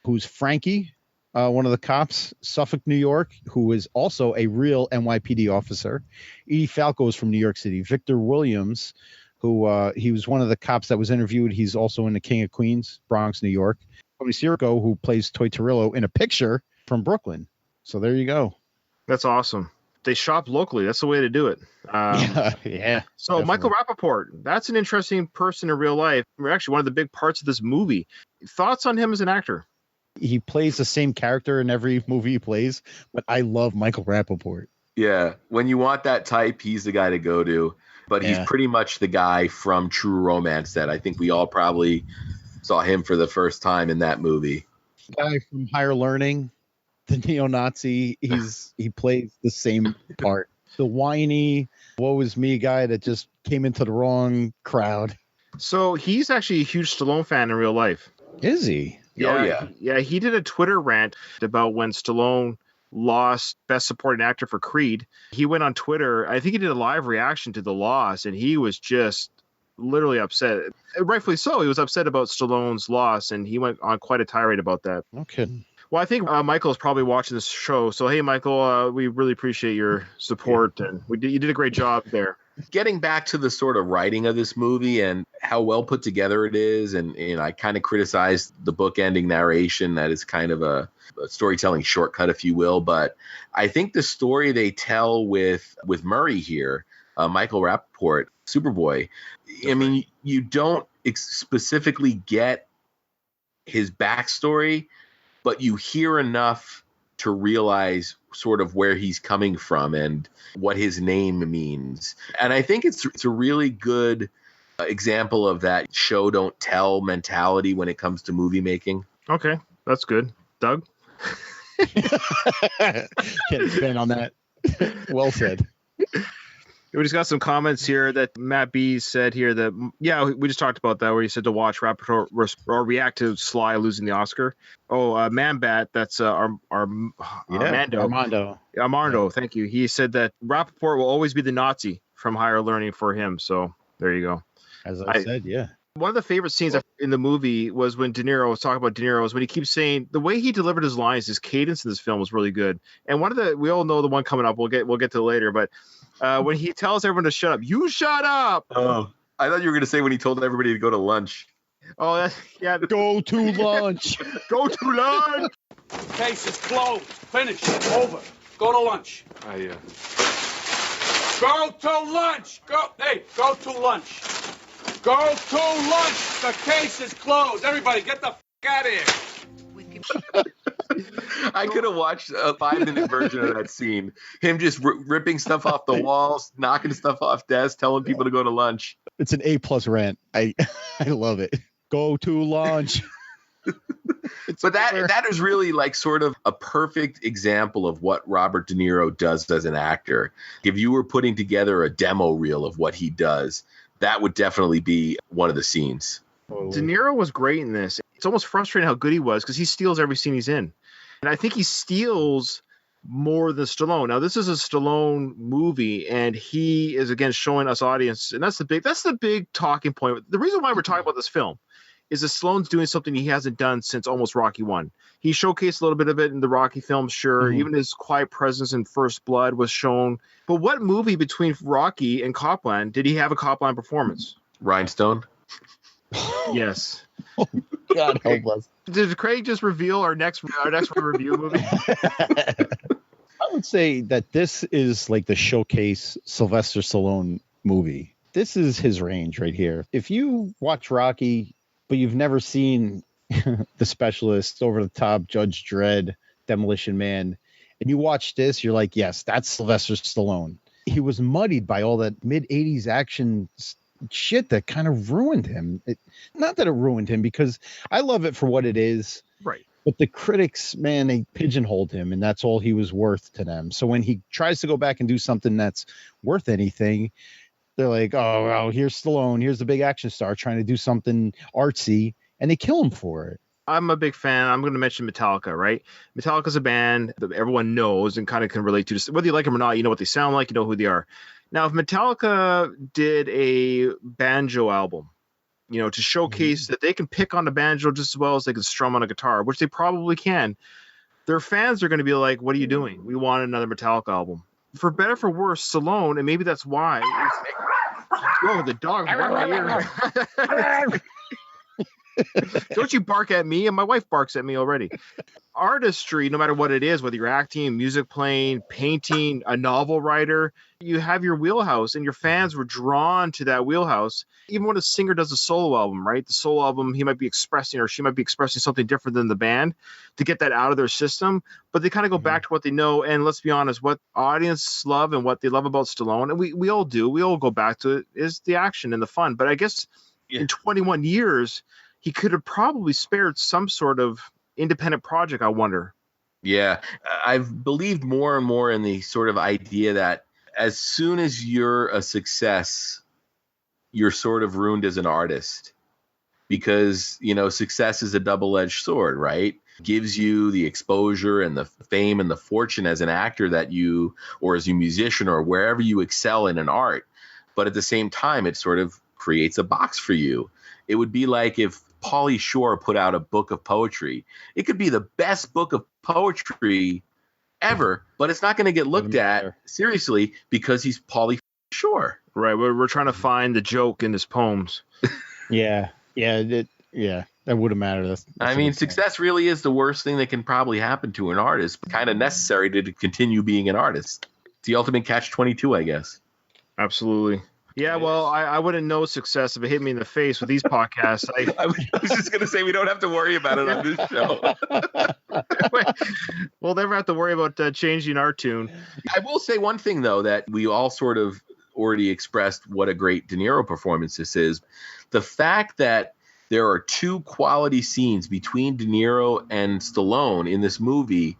who's Frankie, one of the cops, Suffolk, New York, who is also a real NYPD officer. Edie Falco is from New York City. Victor Williams, who he was one of the cops that was interviewed. He's also in The King of Queens, Bronx, New York. Tony Sirico, who plays Toy Torillo in A Picture from Brooklyn. So there you go. That's awesome. They shop locally. That's the way to do it. Yeah. So definitely. Michael Rapaport, that's an interesting person in real life. Actually, one of the big parts of this movie. Thoughts on him as an actor? He plays the same character in every movie he plays, but I love Michael Rapaport. Yeah. When you want that type, he's the guy to go to. But he's pretty much the guy from True Romance that I think we all probably saw him for the first time in that movie. Guy from Higher Learning, the neo-Nazi, he plays the same part. The whiny, woe is me guy that just came into the wrong crowd. So he's actually a huge Stallone fan in real life. Is he? Yeah, he did a Twitter rant about when Stallone lost Best Supporting Actor for Creed. He went on Twitter. I think he did a live reaction to the loss, and he was just literally upset. Rightfully so. He was upset about Stallone's loss, and he went on quite a tirade about that. No kidding. Well, I think Michael is probably watching this show. So, hey, Michael, we really appreciate your support, and you did a great job there. Getting back to the sort of writing of this movie and how well put together it is, and I kind of criticized the book-ending narration that is kind of a storytelling shortcut, if you will. But I think the story they tell with Murray here, Michael Rapaport, Superboy, I mean, you don't specifically get his backstory, but you hear enough to realize sort of where he's coming from and what his name means. And I think it's a really good example of that show don't tell mentality when it comes to movie making. Okay, that's good. Doug? Can't expand on that. Well said. We just got some comments here that Matt B said here that, we just talked about that, where he said to watch Rapaport or react to Sly losing the Oscar. Oh, Man-Bat, that's Armando. Armando, thank you. He said that Rapaport will always be the Nazi from Higher Learning for him. So there you go. As I said, yeah. One of the favorite scenes in the movie was when De Niro was talking about De Niro, is when he keeps saying the way he delivered his lines, his cadence in this film was really good. And we all know the one coming up. We'll get to it later, but when he tells everyone to shut up, you shut up. Oh, I thought you were going to say when he told everybody to go to lunch. Oh, yeah. Go to lunch. Go to lunch. Case is closed. Finished. Over. Go to lunch. Go to lunch. Go to lunch. Go to lunch. The case is closed. Everybody, get the out of here. I could have watched a 5-minute version of that scene. Him just ripping stuff off the walls, knocking stuff off desks, telling people to go to lunch. It's an A+ rant. I love it. Go to lunch. But that is really like sort of a perfect example of what Robert De Niro does as an actor. If you were putting together a demo reel of what he does, that would definitely be one of the scenes. De Niro was great in this. It's almost frustrating how good he was because he steals every scene he's in. And I think he steals more than Stallone. Now, this is a Stallone movie, and he is, again, showing us audience. And that's the big talking point. The reason why we're talking about this film is that Stallone's doing something he hasn't done since almost Rocky 1. He showcased a little bit of it in the Rocky films, sure. Mm-hmm. Even his quiet presence in First Blood was shown. But what movie between Rocky and Copland did he have a Copland performance? Rhinestone? Yes. God help us. Did Craig just reveal our next review movie? I would say that this is like the showcase Sylvester Stallone movie. This is his range right here. If you watch Rocky, but you've never seen The Specialist, Over the Top, Judge Dredd, Demolition Man, and you watch this, you're like, yes, that's Sylvester Stallone. He was muddied by all that mid-'80s action shit that kind of ruined him. Not that it ruined him, because I love it for what it is. Right. But the critics, man, they pigeonholed him, and that's all he was worth to them. So when he tries to go back and do something that's worth anything, They're like, oh, well, here's Stallone. Here's the big action star trying to do something artsy, and they kill him for it. I'm a big fan. I'm going to mention Metallica, right? Metallica's a band that everyone knows and kind of can relate to. Whether you like them or not, you know what they sound like, you know who they are. Now, if Metallica did a banjo album, you know, to showcase that they can pick on the banjo just as well as they can strum on a guitar, which they probably can, their fans are going to be like, what are you doing? We want another Metallica album. For better or for worse, Stallone, and maybe that's why. Oh, the dog barked my ear. Don't you bark at me? And my wife barks at me already. Artistry, no matter what it is, whether you're acting, music playing, painting, a novel writer, you have your wheelhouse, and your fans were drawn to that wheelhouse. Even when a singer does a solo album, right? The solo album, he might be expressing or she might be expressing something different than the band to get that out of their system. But they kind of go back to what they know. And let's be honest, what audience love and what they love about Stallone, and we all do, we all go back to it, is the action and the fun. But I guess in 21 years, he could have probably spared some sort of independent project, I wonder. Yeah, I've believed more and more in the sort of idea that as soon as you're a success, you're sort of ruined as an artist, because, you know, success is a double-edged sword, right? Gives you the exposure and the fame and the fortune as an actor that you, or as a musician or wherever you excel in an art. But at the same time, it sort of creates a box for you. It would be like if Pauly Shore put out a book of poetry. It could be the best book of poetry ever, but it's not going to get looked at seriously because he's Pauly Shore. Right. We're trying to find the joke in his poems. Yeah. That wouldn't matter. I mean, success really is the worst thing that can probably happen to an artist, but kind of necessary to continue being an artist. It's the ultimate catch-22, I guess. Absolutely. Yeah, well, I wouldn't know success if it hit me in the face with these podcasts. I was just going to say we don't have to worry about it on this show. We'll never have to worry about changing our tune. I will say one thing, though, that we all sort of already expressed what a great De Niro performance this is. The fact that there are two quality scenes between De Niro and Stallone in this movie,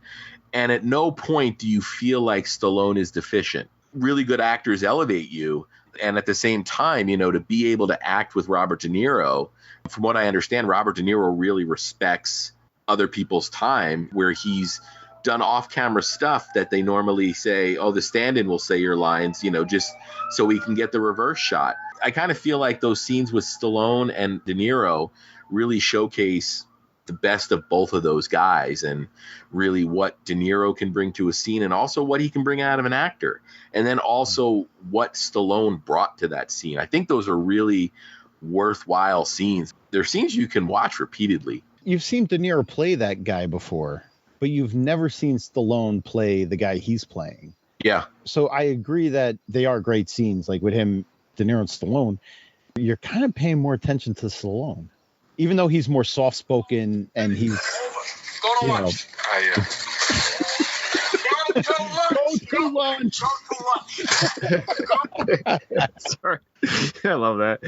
and at no point do you feel like Stallone is deficient. Really good actors elevate you. And at the same time, you know, to be able to act with Robert De Niro, from what I understand, Robert De Niro really respects other people's time, where he's done off-camera stuff that they normally say, oh, the stand-in will say your lines, you know, just so we can get the reverse shot. I kind of feel like those scenes with Stallone and De Niro really showcase the best of both of those guys, and really what De Niro can bring to a scene, and also what he can bring out of an actor, and then also what Stallone brought to that scene. I think those are really worthwhile scenes. They're scenes you can watch repeatedly. You've seen De Niro play that guy before, but you've never seen Stallone play the guy he's playing. Yeah. So I agree that they are great scenes, like with him, De Niro and Stallone. You're kind of paying more attention to Stallone, even though he's more soft-spoken and he's, Go to lunch. Go to lunch. Sorry. I love that.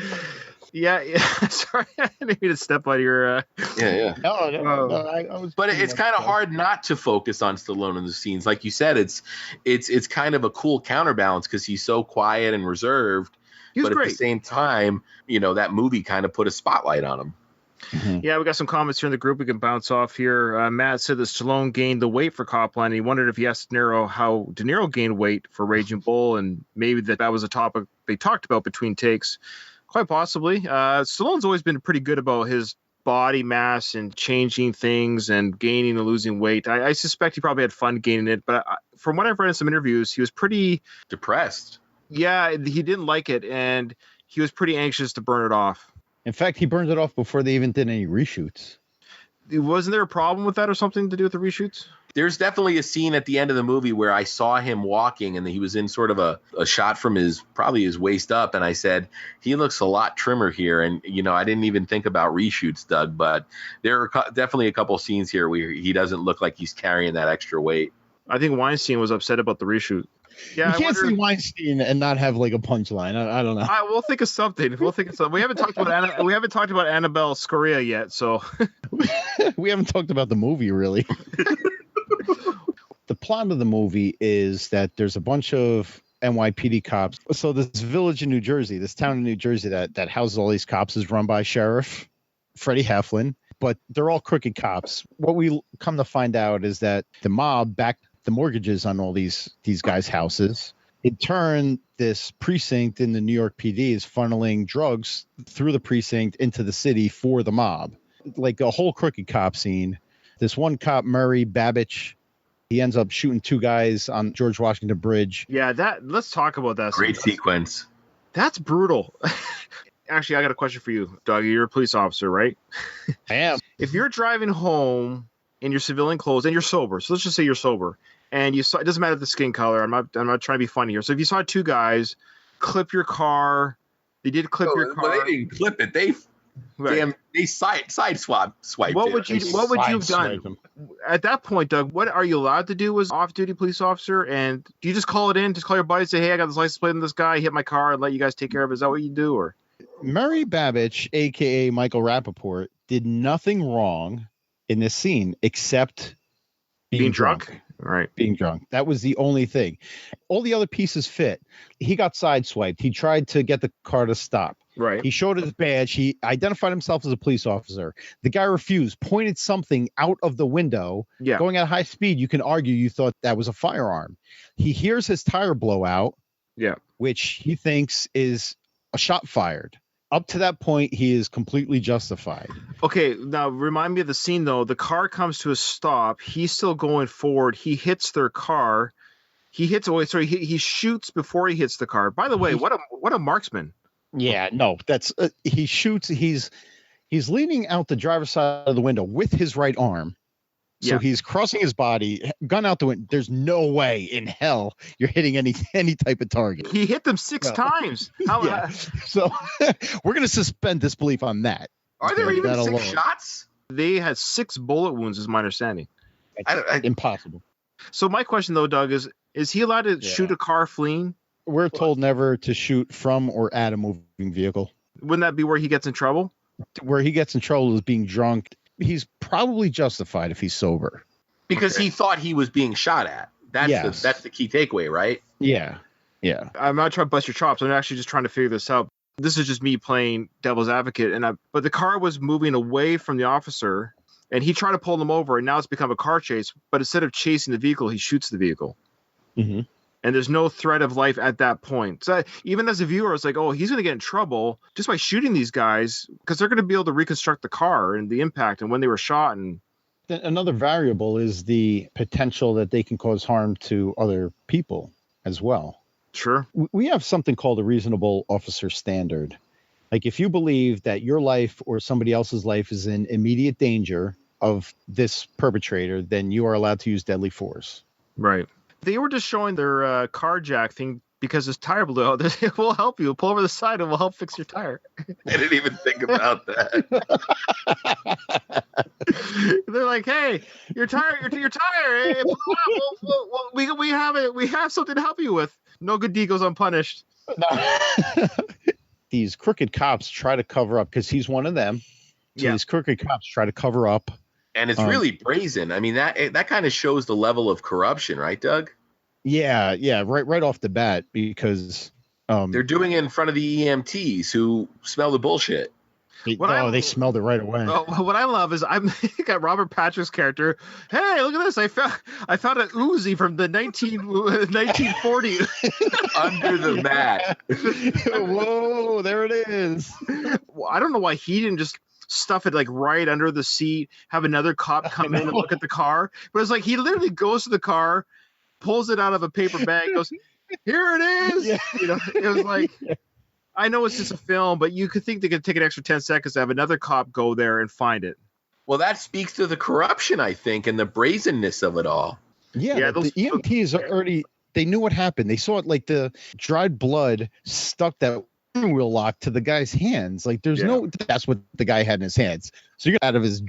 Yeah. Sorry, I didn't mean to step on your. Yeah. No, I was. But it's kind of hard not to focus on Stallone in the scenes, like you said. It's kind of a cool counterbalance because he's so quiet and reserved. But great. At the same time, you know, that movie kind of put a spotlight on him. Mm-hmm. Yeah, we got some comments here in the group we can bounce off here. Matt said that Stallone gained the weight for Copland. He wondered if he asked De Niro how De Niro gained weight for Raging Bull, and maybe that was a topic they talked about between takes. Quite possibly. Stallone's always been pretty good about his body mass and changing things and gaining and losing weight. I suspect he probably had fun gaining it, but from what I've read in some interviews, he was pretty depressed. Yeah, he didn't like it, and he was pretty anxious to burn it off. In fact, he burned it off before they even did any reshoots. Wasn't there a problem with that or something to do with the reshoots? There's definitely a scene at the end of the movie where I saw him walking, and he was in sort of a shot from probably his waist up, and I said, he looks a lot trimmer here. And, you know, I didn't even think about reshoots, Doug, but there are definitely a couple scenes here where he doesn't look like he's carrying that extra weight. I think Weinstein was upset about the reshoot. Yeah, you can't see Weinstein and not have like a punchline. I don't know. We'll think of something. We haven't talked about Annabella Sciorra yet, so we haven't talked about the movie really. The plot of the movie is that there's a bunch of NYPD cops. So this village in New Jersey, this town in New Jersey that houses all these cops is run by Sheriff Freddie Heflin, but they're all crooked cops. What we come to find out is that the mob backed the mortgages on all these guys' houses. In turn, this precinct in the New York PD is funneling drugs through the precinct into the city for the mob. Like a whole crooked cop scene. This one cop, Murray Babich, he ends up shooting two guys on George Washington Bridge. Yeah, let's talk about that. Great sequence. That's brutal. Actually, I got a question for you, Doug. You're a police officer, right? I am. If you're driving home in your civilian clothes and you're sober, so let's just say you're sober, and you saw, it doesn't matter the skin color. I'm not trying to be funny here. So if you saw two guys clip your car, they did clip your car. Well, they didn't clip it. They sideswiped it. What would you have done at that point, Doug? What are you allowed to do as off-duty police officer? And do you just call it in? Just call your buddy and say, "Hey, I got this license plate on this guy. He hit my car," and let you guys take care of it? Is that what you do? Or Murray Babich, a.k.a. Michael Rapaport, did nothing wrong in this scene except being drunk. Right. Being drunk. That was the only thing. All the other pieces fit. He got sideswiped. He tried to get the car to stop. Right. He showed his badge. He identified himself as a police officer. The guy refused, pointed something out of the window, going at high speed. You can argue you thought that was a firearm. He hears his tire blow out, which he thinks is a shot fired. Up to that point, he is completely justified. Okay, now remind me of the scene, though. The car comes to a stop. He's still going forward. He hits their car. He shoots before he hits the car. By the way, what a marksman. Yeah, no, that's he shoots. He's leaning out the driver's side of the window with his right arm. So he's crossing his body, gun out the window. There's no way in hell you're hitting any type of target. He hit them 6 times. So we're going to suspend disbelief on that. Are there even 6 shots? They had 6 bullet wounds, is my understanding. Impossible. So my question, though, Doug, is he allowed to shoot a car fleeing? We're told never to shoot from or at a moving vehicle. Wouldn't that be where he gets in trouble? Where he gets in trouble is being drunk. He's probably justified if he's sober. Because he thought he was being shot at. That's the key takeaway, right? Yeah. Yeah. I'm not trying to bust your chops. I'm actually just trying to figure this out. This is just me playing devil's advocate. But the car was moving away from the officer, and he tried to pull them over, and now it's become a car chase. But instead of chasing the vehicle, he shoots the vehicle. Mm-hmm. And there's no threat of life at that point. So even as a viewer, it's like, oh, he's going to get in trouble just by shooting these guys because they're going to be able to reconstruct the car and the impact and when they were shot. And another variable is the potential that they can cause harm to other people as well. Sure. We have something called a reasonable officer standard. Like if you believe that your life or somebody else's life is in immediate danger of this perpetrator, then you are allowed to use deadly force. Right. They were just showing their car jack thing because his tire blew out. It will help you. Pull over the side and we'll help fix your tire. I didn't even think about that. They're like, hey, your tire, it blew out. We have it. We have something to help you with. No good deed goes unpunished. These crooked cops try to cover up because he's one of them. So these crooked cops try to cover up. And it's really brazen. I mean, that kind of shows the level of corruption, right, Doug? Yeah, right off the bat, because they're doing it in front of the EMTs who smell the bullshit. They smelled it right away. What I love is I got Robert Patrick's character. Hey, look at this! I found an Uzi from the 1940 under the mat. Whoa, there it is. I don't know why he didn't just stuff it like right under the seat, have another cop come in and look at the car. But it's like he literally goes to the car, pulls it out of a paper bag, goes, "Here it is." Yeah. It was like, I know it's just a film, but you could think they could take an extra 10 seconds to have another cop go there and find it. Well, that speaks to the corruption, I think, and the brazenness of it all. Yeah, the EMTs already, they knew what happened. They saw it, like the dried blood stuck that wheel lock to the guy's hands. Like that's what the guy had in his hands. So you're out of his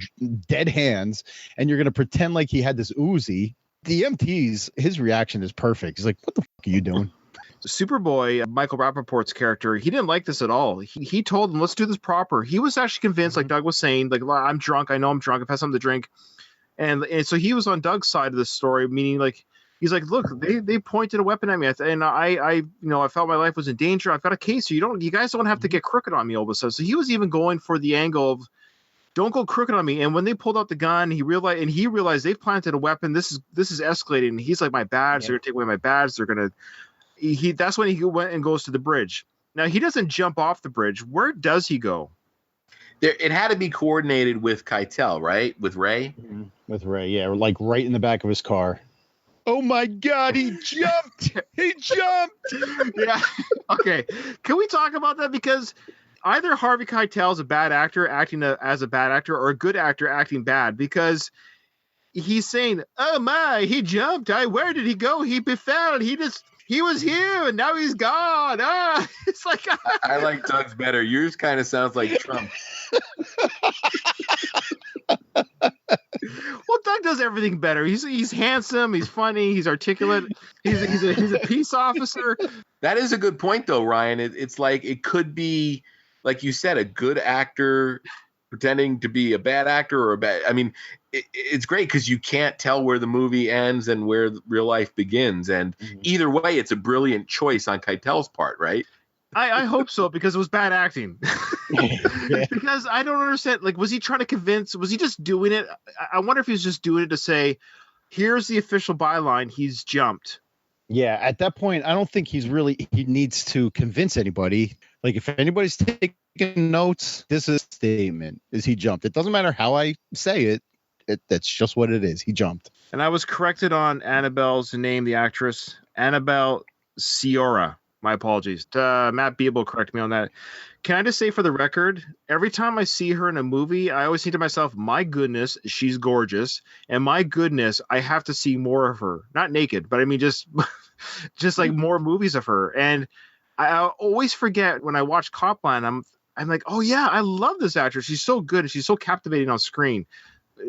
dead hands and you're going to pretend like he had this Uzi. The EMTs, his reaction is perfect. He's like, what the fuck are you doing? Superboy, Michael Rapaport's character, he didn't like this at all. He told them, let's do this proper. He was actually convinced, like Doug was saying, like, I'm drunk. I know I'm drunk. I've had something to drink. And so he was on Doug's side of the story, meaning like, He's like, look, they pointed a weapon at me, and I felt my life was in danger. I've got a case, so you guys don't have to get crooked on me all of a sudden. So he was even going for the angle of, don't go crooked on me. And when they pulled out the gun, he realized they've planted a weapon. This is escalating. And he's like, my badge, they're gonna take away my badge. They're gonna. That's when he went and goes to the bridge. Now he doesn't jump off the bridge. Where does he go? It had to be coordinated with Keitel, right? With Ray? With Ray, yeah. Like right in the back of his car. Oh, my God. He jumped. He jumped. Yeah. Okay. Can we talk about that? Because either Harvey Keitel is a bad actor acting as a bad actor, or a good actor acting bad, because he's saying, oh, my, he jumped. Where did he go? He befell. He was here, and now he's gone. It's like I like Doug's better. Yours kind of sounds like Trump. Well, Doug does everything better. He's handsome. He's funny. He's articulate. He's a peace officer. That is a good point, though, Ryan. It's like it could be, like you said, a good actor pretending to be a bad actor or a bad. I mean, it's great because you can't tell where the movie ends and where real life begins. And either way, it's a brilliant choice on Keitel's part, right? I hope so, because it was bad acting. Because I don't understand. Like, was he trying to convince? Was he just doing it? I wonder if he was just doing it to say, here's the official byline. He's jumped. Yeah, at that point, I don't think he needs to convince anybody. Like, if anybody's taking notes, this is a statement, is he jumped. It doesn't matter how I say it. That's just what it is. He jumped. And I was corrected on Annabelle's name, the actress, Annabella Sciorra. My apologies. Matt Beeble correct me on that. Can I just say, for the record, every time I see her in a movie, I always think to myself, my goodness, she's gorgeous. And my goodness, I have to see more of her. Not naked, but I mean just like more movies of her. And I always forget when I watch Copland, I'm like, oh yeah, I love this actress. She's so good and she's so captivating on screen.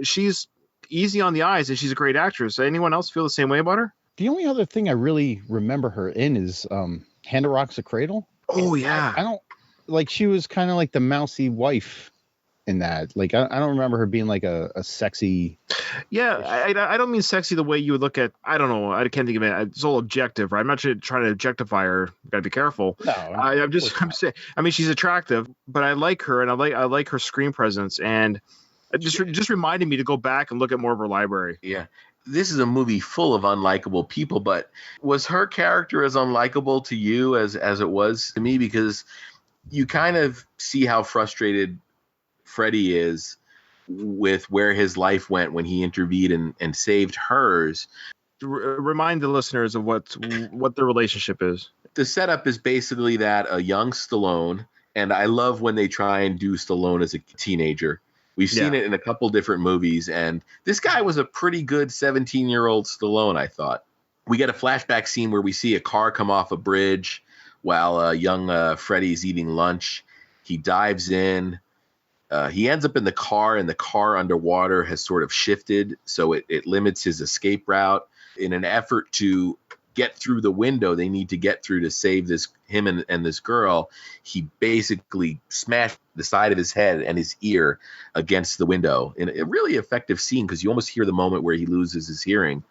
She's easy on the eyes and she's a great actress. Anyone else feel the same way about her? The only other thing I really remember her in is Hand That Rocks the Cradle. Oh yeah. I don't like, she was kind of like the mousy wife in that. Like, I don't remember her being like a sexy. Yeah, I don't mean sexy the way you would look at, I don't know, I can't think of it. It's all objective, right? I'm not trying to objectify her. Gotta be careful. No, I'm saying, I mean, she's attractive, but I like her, and I like her screen presence, and it just reminded me to go back and look at more of her library. Yeah. This is a movie full of unlikable people, but was her character as unlikable to you as it was to me? Because you kind of see how frustrated Freddy is with where his life went when he intervened and saved hers. Remind the listeners of what the relationship is. The setup is basically that a young Stallone, and I love when they try and do Stallone as a teenager. We've seen it in a couple different movies, and this guy was a pretty good 17-year-old Stallone, I thought. We get a flashback scene where we see a car come off a bridge while young Freddy's eating lunch. He dives in. He ends up in the car, and the car underwater has sort of shifted, so it limits his escape route. In an effort to get through the window they need to get through to save him and this girl, he basically smashed the side of his head and his ear against the window in a really effective scene, because you almost hear the moment where he loses his hearing.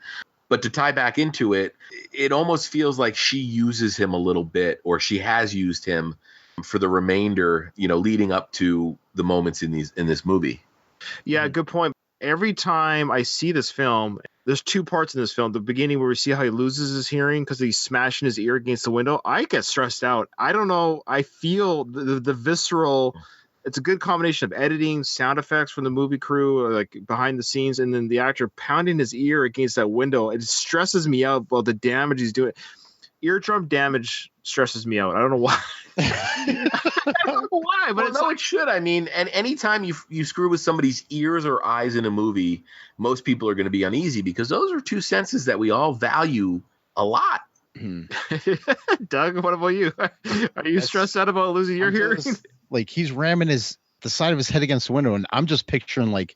But to tie back into it, it almost feels like she uses him a little bit, or she has used him for the remainder, leading up to the moments in this movie. Yeah, good point. Every time I see this film, there's two parts in this film. The beginning where we see how he loses his hearing because he's smashing his ear against the window. I get stressed out. I don't know. I feel the visceral. It's a good combination of editing, sound effects from the movie crew, like behind the scenes, and then the actor pounding his ear against that window. It stresses me out about the damage he's doing. Eardrum damage stresses me out. I don't know why. I don't know why, but it should. I mean, and anytime you screw with somebody's ears or eyes in a movie, most people are going to be uneasy, because those are two senses that we all value a lot. Doug, what about you? Are you stressed out about losing your hearing? Like, he's ramming the side of his head against the window, and I'm just picturing like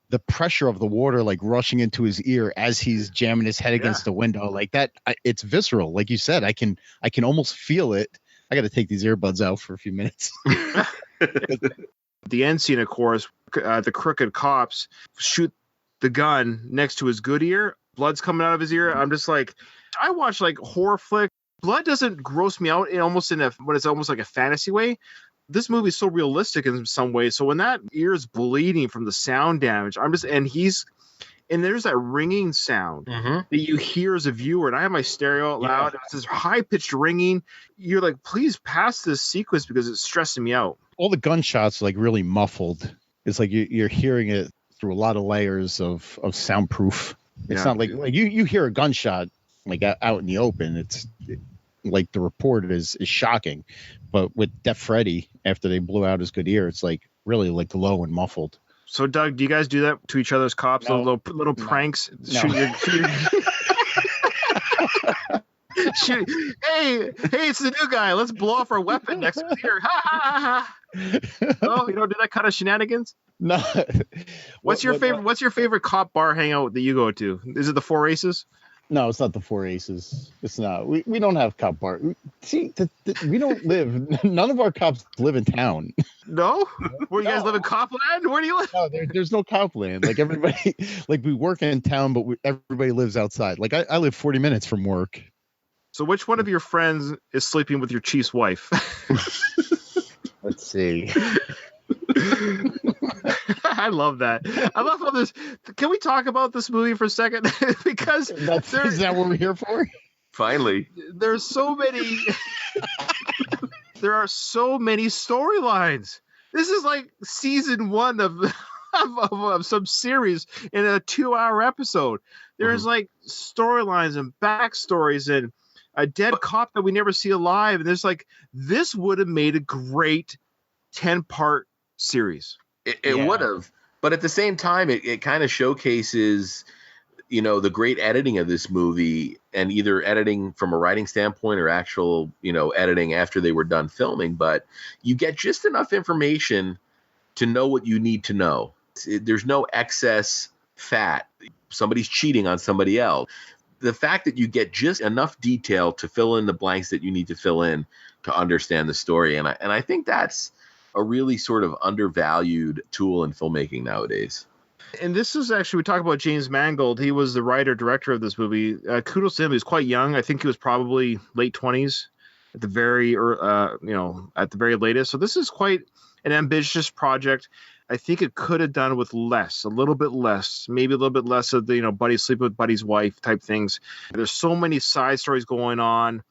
the pressure of the water like rushing into his ear as he's jamming his head against the window like that. It's visceral. Like you said, I can almost feel it. I got to take these earbuds out for a few minutes. The end scene, of course, the crooked cops shoot the gun next to his good ear. blood's coming out of his ear. I'm just like, I watch like horror flick. Blood doesn't gross me out when it's almost like a fantasy way. This movie is so realistic in some ways. So when that ear is bleeding from the sound damage, and there's that ringing sound that you hear as a viewer, and I have my stereo out loud. It's this high-pitched ringing. You're like, please pass this sequence because it's stressing me out. All the gunshots like really muffled. It's like you're hearing it through a lot of layers of soundproof. It's not like you hear a gunshot like out in the open. It's like the report is shocking, but with Def Freddy, after they blew out his good ear, it's like really like low and muffled. So, Doug, do you guys do that to each other's cops? No. Little pranks? No. Shoot. Hey, it's the new guy. Let's blow off our weapon next year. Ha ha ha. Oh, you don't do that kind of shenanigans? No. What's your favorite cop bar hangout that you go to? Is it the Four Aces? No, it's not the Four Aces. It's not. We don't have cop bar. See, we don't live. None of our cops live in town. No? Where you guys live in Copland? Where do you live? No, there's no Copland. Like everybody, like we work in town, but everybody lives outside. Like I live 40 minutes from work. So which one of your friends is sleeping with your chief's wife? Let's see. I love that. I love how this. Can we talk about this movie for a second? Because is that what we're here for? Finally, there's so many. There are so many storylines. This is like season 1 of some series in a 2-hour episode. There's like storylines and backstories and a dead cop that we never see alive. And there's like, this would have made a great 10-part series. It would have, but at the same time, it kind of showcases, the great editing of this movie, and either editing from a writing standpoint or actual, editing after they were done filming. But you get just enough information to know what you need to know. There's no excess fat. Somebody's cheating on somebody else. The fact that you get just enough detail to fill in the blanks that you need to fill in to understand the story, and I think that's a really sort of undervalued tool in filmmaking nowadays. And this is actually, we talk about James Mangold. He was the writer director of this movie. Kudos to him. He was quite young. I think he was probably late 20s at the very latest. So this is quite an ambitious project. I think it could have done with less, a little bit less, maybe a little bit less of the, buddy sleeping with buddy's wife type things. There's so many side stories going on.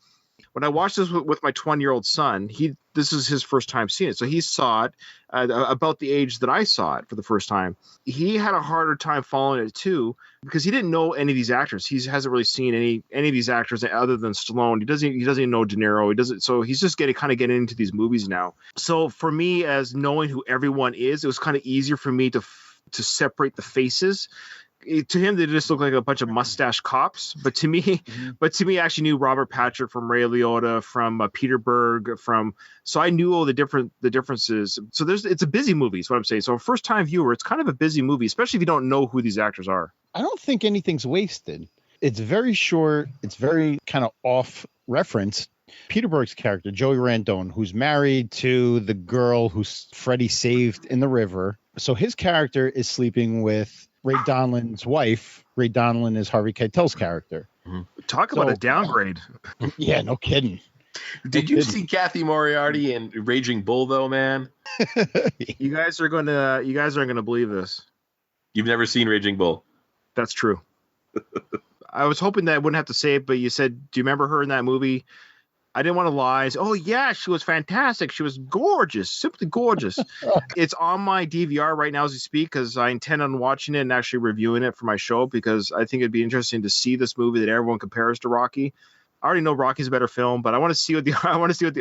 When I watched this with my 20-year-old son, this is his first time seeing it. So he saw it about the age that I saw it for the first time. He had a harder time following it too, because he didn't know any of these actors. He hasn't really seen any of these actors other than Stallone. He doesn't even know De Niro. So he's just getting into these movies now. So for me, as knowing who everyone is, it was kind of easier for me to separate the faces. To him, they just look like a bunch of mustache cops. But to me, I actually knew Robert Patrick from Ray Liotta, from Peter Berg, so I knew all the differences. So it's a busy movie, is what I'm saying. So a first time viewer, it's kind of a busy movie, especially if you don't know who these actors are. I don't think anything's wasted. It's very short. It's very kind of off reference. Peter Berg's character, Joey Randone, who's married to the girl who Freddy saved in the river. So his character is sleeping with Ray Donlan's wife. Ray Donlan is Harvey Keitel's character. Talk about a downgrade. Yeah, no kidding. Did you see Cathy Moriarty in Raging Bull, though, man? You guys aren't gonna believe this. You've never seen Raging Bull? That's true. I was hoping that I wouldn't have to say it, but you said, do you remember her in that movie? I didn't want to lie. Oh, yeah, she was fantastic. She was gorgeous, simply gorgeous. It's on my DVR right now as we speak, because I intend on watching it and actually reviewing it for my show, because I think it'd be interesting to see this movie that everyone compares to Rocky. I already know Rocky's a better film, but I want to see what the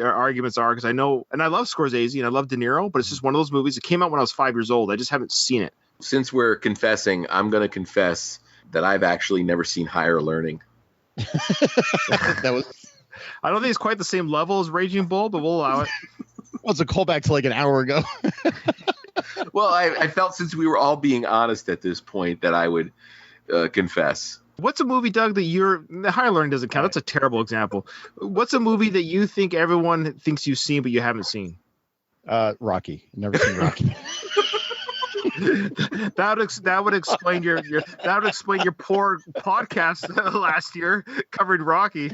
arguments are, because I know, and I love Scorsese and I love De Niro, but it's just one of those movies that came out when I was 5 years old. I just haven't seen it. Since we're confessing, I'm going to confess that I've actually never seen Higher Learning. I don't think it's quite the same level as Raging Bull, but we'll allow it. Well, it's a callback to like an hour ago. Well, I felt since we were all being honest at this point that I would confess. What's a movie, Doug, the Higher Learning doesn't count. That's a terrible example. What's a movie that you think everyone thinks you've seen but you haven't seen? Rocky. Never seen Rocky. That would explain your poor podcast last year covering Rocky.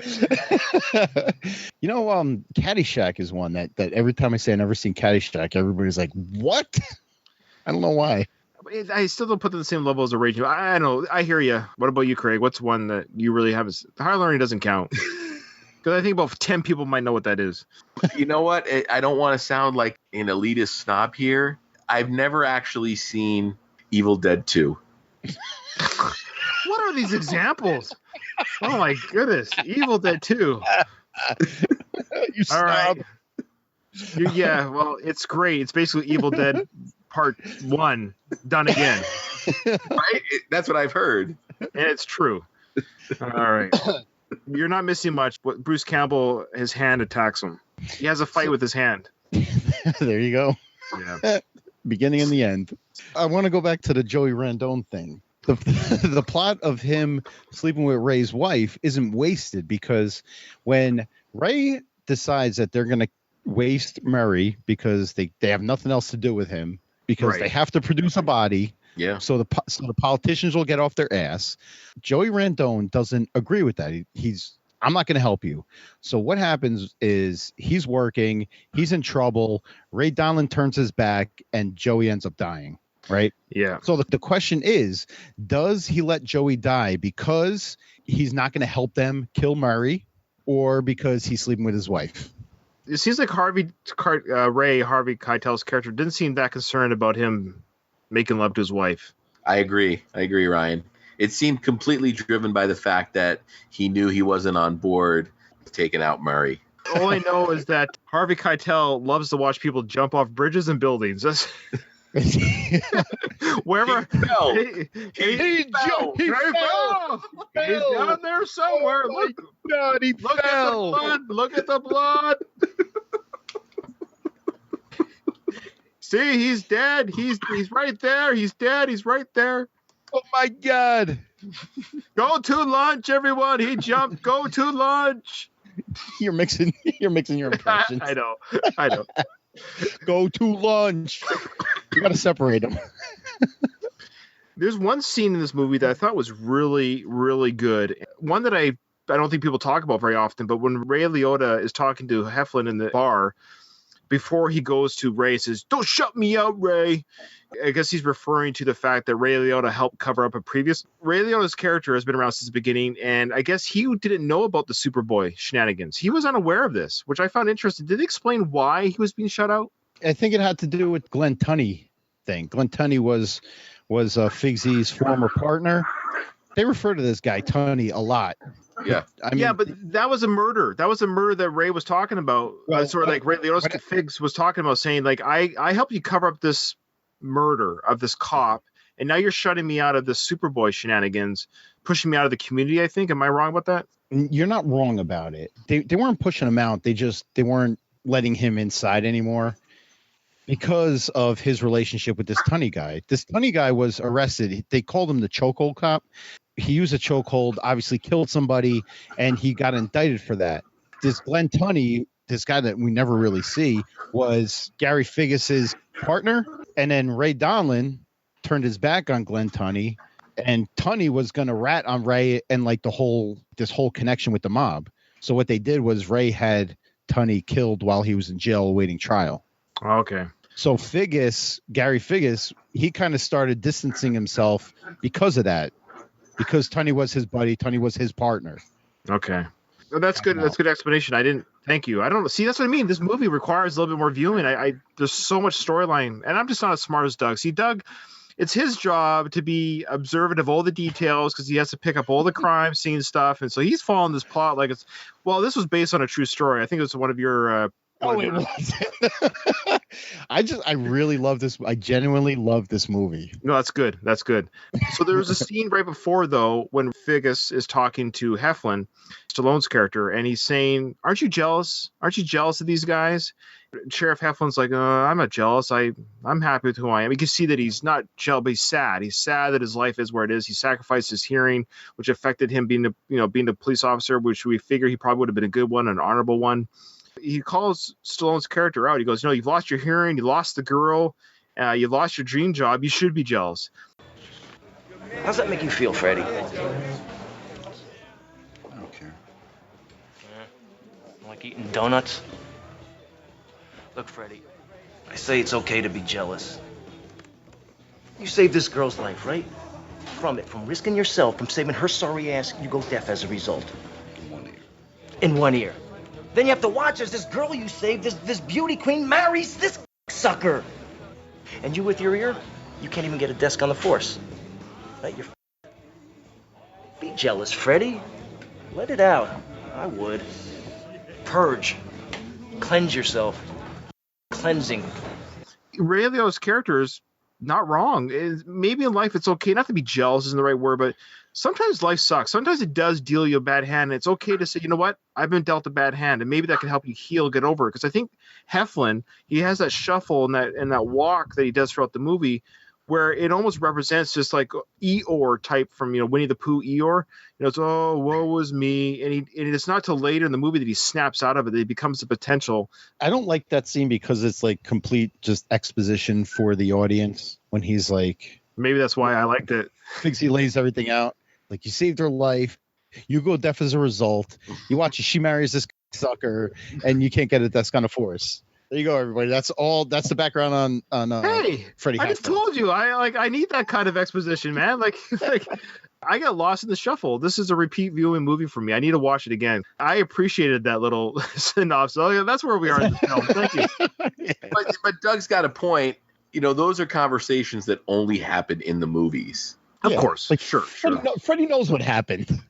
Caddyshack is one that every time I say I've never seen Caddyshack, everybody's like, "What?" I don't know why. I still don't put it on the same level as a Raging. I know. I hear you. What about you, Craig? What's one that you really have? Higher Learning doesn't count. Because I think about 10 people might know what that is. You know what? I don't want to sound like an elitist snob here. I've never actually seen Evil Dead 2. What are these examples? Oh my goodness. Evil Dead 2. You snob. Right. Yeah, well, it's great. It's basically Evil Dead Part 1 done again. Right? That's what I've heard. And it's true. All right. You're not missing much. Bruce Campbell, his hand attacks him. He has a fight with his hand. There you go. Yeah. Beginning and the end. I want to go back to the Joey Randone thing. The plot of him sleeping with Ray's wife isn't wasted because when Ray decides that they're going to waste Murray because they have nothing else to do with him because they have to produce a body. Yeah. So the politicians will get off their ass. Joey Randone doesn't agree with that. I'm not going to help you. So what happens is he's working, he's in trouble. Ray Donlin turns his back and Joey ends up dying. Right. Yeah. So the question is, does he let Joey die because he's not going to help them kill Murray or because he's sleeping with his wife? It seems like Harvey Keitel's character didn't seem that concerned about him making love to his wife. I agree, Ryan. It seemed completely driven by the fact that he knew he wasn't on board taking out Murray. All I know is that Harvey Keitel loves to watch people jump off bridges and buildings. Wherever he fell. He fell. He's down there somewhere. Look, God, he fell. Look at the blood. See, he's dead. He's right there. He's dead. He's right there. Oh my God. Go to lunch, everyone. He jumped. Go to lunch. You're mixing your impressions. I know. Go to lunch. You got to separate them. There's one scene in this movie that I thought was really, really good. One that I don't think people talk about very often, but when Ray Liotta is talking to Heflin in the bar, before he goes to Ray, says, "Don't shut me out, Ray." I guess he's referring to the fact that Ray Liotta helped cover up a previous... Ray Liotta's character has been around since the beginning, and I guess he didn't know about the Superboy shenanigans. He was unaware of this, which I found interesting. Did they explain why he was being shut out? I think it had to do with Glenn Tunney thing. Glenn Tunney was Figsy's former partner. They refer to this guy Tunney a lot. Yeah. But that was a murder. That was a murder that Ray was talking about. Well, sort of like Ray Liotta's Figs was talking about, saying, like, I helped you cover up this murder of this cop, and now you're shutting me out of the Superboy shenanigans, pushing me out of the community, I think. Am I wrong about that? You're not wrong about it. They weren't pushing him out. They weren't letting him inside anymore because of his relationship with this Tunney guy. This Tunney guy was arrested. They called him the chokehold cop. He used a chokehold, obviously killed somebody, and he got indicted for that. This Glenn Tunney, this guy that we never really see, was Gary Figgis's partner, and then Ray Donlin turned his back on Glenn Tunney, and Tunney was going to rat on Ray and like this whole connection with the mob. So what they did was Ray had Tunney killed while he was in jail awaiting trial. Okay. So Gary Figgis, he kind of started distancing himself because of that. Because Tunney was his buddy, Tunney was his partner. Okay. Well, that's good. That's good explanation. Thank you. I don't see. That's what I mean. This movie requires a little bit more viewing. There's so much storyline, and I'm just not as smart as Doug. See, Doug, it's his job to be observant of all the details because he has to pick up all the crime scene stuff, and so he's following this plot like it's. Well, this was based on a true story. I think it was one of your. It wasn't. I really love this. I genuinely love this movie. No, that's good. That's good. So there was a scene right before, though, when Figgis is talking to Heflin, Stallone's character, and he's saying, "Aren't you jealous? Aren't you jealous of these guys?" Sheriff Heflin's like, "I'm not jealous. I'm happy with who I am." You can see that he's not jealous, but he's sad. He's sad that his life is where it is. He sacrificed his hearing, which affected him being a police officer, which we figure he probably would have been a good one, an honorable one. He calls Stallone's character out. He goes, "No, you've lost your hearing. You lost the girl. You lost your dream job. You should be jealous. How's that make you feel, Freddie? I don't care. Like eating donuts? Look, Freddie, I say it's okay to be jealous. You saved this girl's life, right? From risking yourself, from saving her sorry ass, you go deaf as a result. In one ear. In one ear. Then you have to watch as this girl you saved, this beauty queen, marries this sucker. And you with your ear, you can't even get a desk on the force. Right? Be jealous, Freddie. Let it out. I would. Purge. Cleanse yourself. Cleansing. Ray Liotta's character is not wrong. Maybe in life it's okay not to be jealous isn't the right word, but sometimes life sucks. Sometimes it does deal you a bad hand, and it's okay to say, you know what, I've been dealt a bad hand, and maybe that can help you heal, get over it. Because I think Heflin, he has that shuffle and that walk that he does throughout the movie, where it almost represents just like Eeyore type from Winnie the Pooh Eeyore. It's woe was me, and it's not till later in the movie that he snaps out of it that he becomes the potential. I don't like that scene because it's like complete just exposition for the audience when he's like. Maybe that's why I liked it. Thinks he lays everything out. Like, you saved her life. You go deaf as a result. You watch as she marries this sucker, and you can't get a desk on a force. There you go, everybody. That's the background on hey, Freddie. I just told you. I need that kind of exposition, man. Like I got lost in the shuffle. This is a repeat viewing movie for me. I need to watch it again. I appreciated that little synopsis. Oh, that's where we are in the film. Thank you. But Doug's got a point. Those are conversations that only happen in the movies. Of course. Like, sure. Freddie knows what happened.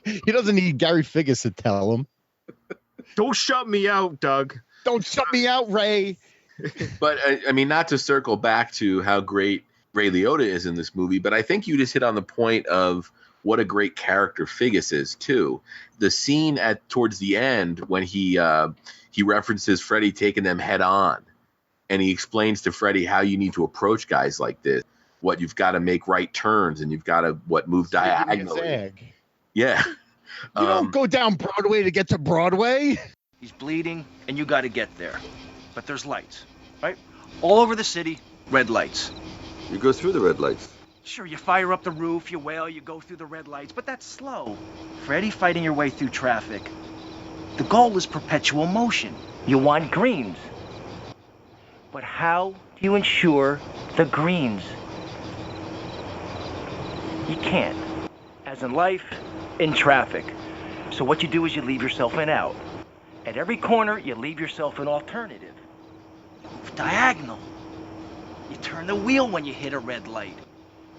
He doesn't need Gary Figgis to tell him. Don't shut me out, Doug. Don't shut me out, Ray. But I mean, not to circle back to how great Ray Liotta is in this movie, but I think you just hit on the point of what a great character Figgis is too. The scene towards the end when he references Freddie taking them head on, and he explains to Freddie how you need to approach guys like this. What you've got to make right turns, and you've got to move diagonally. Yeah. You don't go down Broadway to get to Broadway. He's bleeding, and you got to get there. But there's lights, right? All over the city, red lights. You go through the red lights. Sure, you fire up the roof, you wail, you go through the red lights, but that's slow. Freddie, fighting your way through traffic. The goal is perpetual motion. You want greens. But how do you ensure the greens? You can't. As in life, in traffic. So what you do is you leave yourself an out. At every corner, you leave yourself an alternative. Diagonal. You turn the wheel when you hit a red light.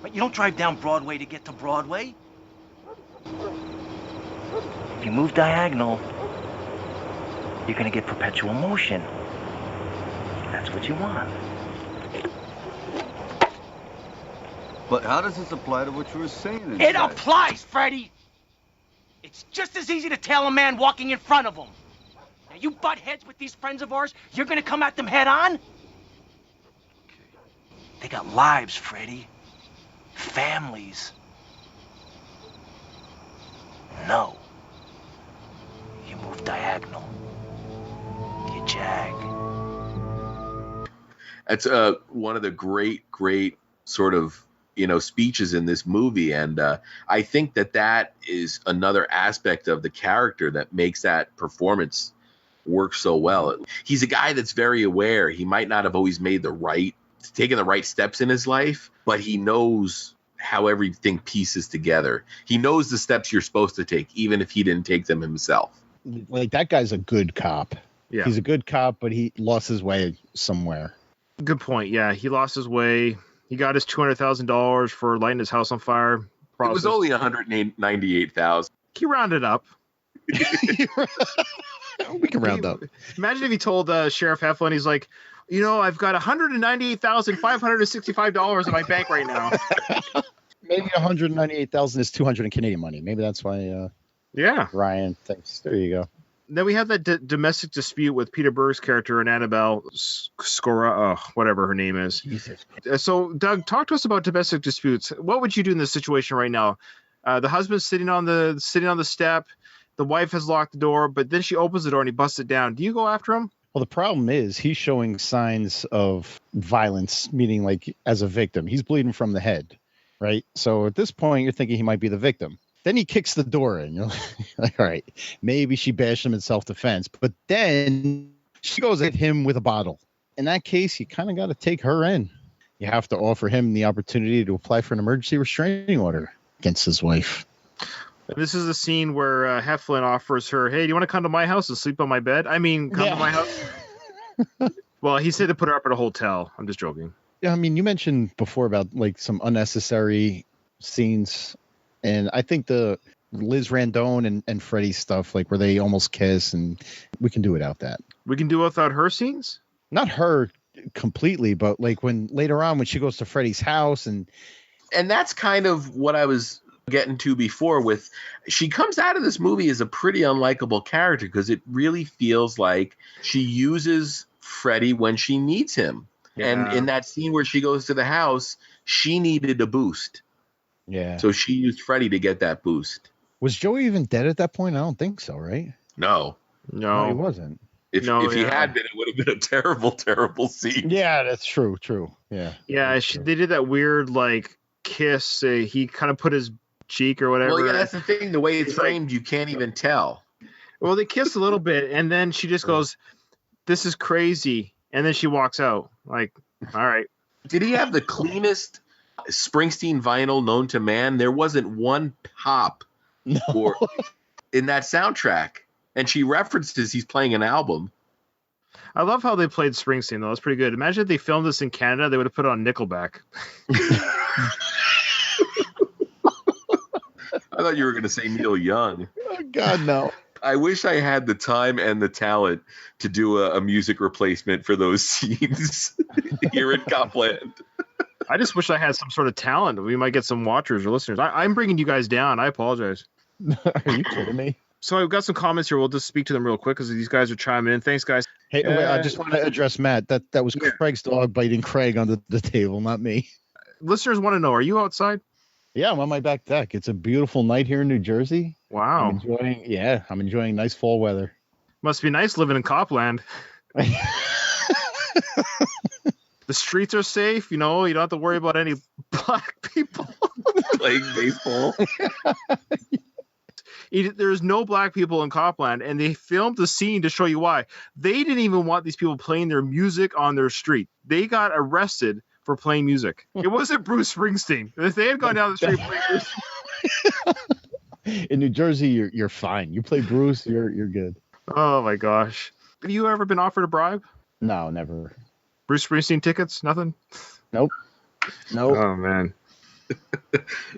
But you don't drive down Broadway to get to Broadway. If you move diagonal, you're going to get perpetual motion. That's what you want. But how does this apply to what you were saying? It applies, Freddie! It's just as easy to tail a man walking in front of him. Now, you butt heads with these friends of ours, you're gonna come at them head on? They got lives, Freddie. Families. No. You move diagonal. You jag. That's one of the great sort of speeches in this movie, and I think that is another aspect of the character that makes that performance work so well. He's a guy that's very aware. He might not have always taken the right steps in his life, but he knows how everything pieces together. He knows the steps you're supposed to take, even if he didn't take them himself. Like, that guy's a good cop. Yeah. He's a good cop, but he lost his way somewhere. Good point. Yeah, he lost his way. He got his $200,000 for lighting his house on fire. It was only $198,000. He rounded up. We can round up. Imagine if he told Sheriff Heflin, he's like, I've got $198,565 in my bank right now. Maybe $198,000 is $200 in Canadian money. Maybe that's why. Yeah. Ryan thinks. There you go. Then we have that domestic dispute with Peter Berg's character and Annabella Sciorra, whatever her name is. Jesus. So, Doug, talk to us about domestic disputes. What would you do in this situation right now? The husband's sitting on the step. The wife has locked the door, but then she opens the door and he busts it down. Do you go after him? Well, the problem is he's showing signs of violence, meaning like as a victim. He's bleeding from the head, right? So at this point, you're thinking he might be the victim. Then he kicks the door in. You're like, all right, maybe she bashed him in self-defense. But then she goes at him with a bottle. In that case, you kind of got to take her in. You have to offer him the opportunity to apply for an emergency restraining order against his wife. This is the scene where Heflin offers her, hey, do you want to come to my house and sleep on my bed? I mean, come to my house. Well, he said to put her up at a hotel. I'm just joking. Yeah, I mean, you mentioned before about like some unnecessary scenes. And I think the Liz Randone and Freddie stuff, like where they almost kiss, and we can do without that. We can do without her scenes? Not her completely, but like when later on when she goes to Freddie's house and that's kind of what I was getting to before with she comes out of this movie as a pretty unlikable character because it really feels like she uses Freddie when she needs him. Yeah. And in that scene where she goes to the house, she needed a boost. Yeah. So she used Freddie to get that boost. Was Joey even dead at that point? I don't think so, right? No, he wasn't. If he had been, it would have been a terrible, terrible scene. Yeah, that's true. Yeah. Yeah, they did that weird like kiss. He kind of put his cheek or whatever. Well, yeah, that's the thing. The way it's framed, you can't even tell. Well, they kiss a little bit, and then she just goes, "This is crazy," and then she walks out. Like, all right. Did he have the cleanest Springsteen vinyl known to man? There wasn't one pop in that soundtrack, and she references he's playing an album. I love how they played Springsteen, though. It's pretty good. Imagine if they filmed this in Canada, they would have put it on Nickelback. I thought you were going to say Neil Young. Oh, God, no. I wish I had the time and the talent to do a music replacement for those scenes here in Copland. I just wish I had some sort of talent. We might get some watchers or listeners. I'm bringing you guys down. I apologize. Are you kidding me? So I've got some comments here. We'll just speak to them real quick because these guys are chiming in. Thanks, guys. Hey, wait, I just want to address Matt. That was Craig's dog biting Craig on the table, not me. Listeners want to know, are you outside? Yeah, I'm on my back deck. It's a beautiful night here in New Jersey. Wow. I'm enjoying nice fall weather. Must be nice living in Copland. The streets are safe. You don't have to worry about any black people playing baseball. There's no black people in Copland, and they filmed the scene to show you why. They didn't even want these people playing their music on their street. They got arrested for playing music. It wasn't Bruce Springsteen. If they had gone down the street playing Bruce... In New Jersey, you're fine. You play Bruce, you're good. Oh my gosh. Have you ever been offered a bribe? No, never. Bruce Springsteen tickets? Nothing? Nope. Oh man.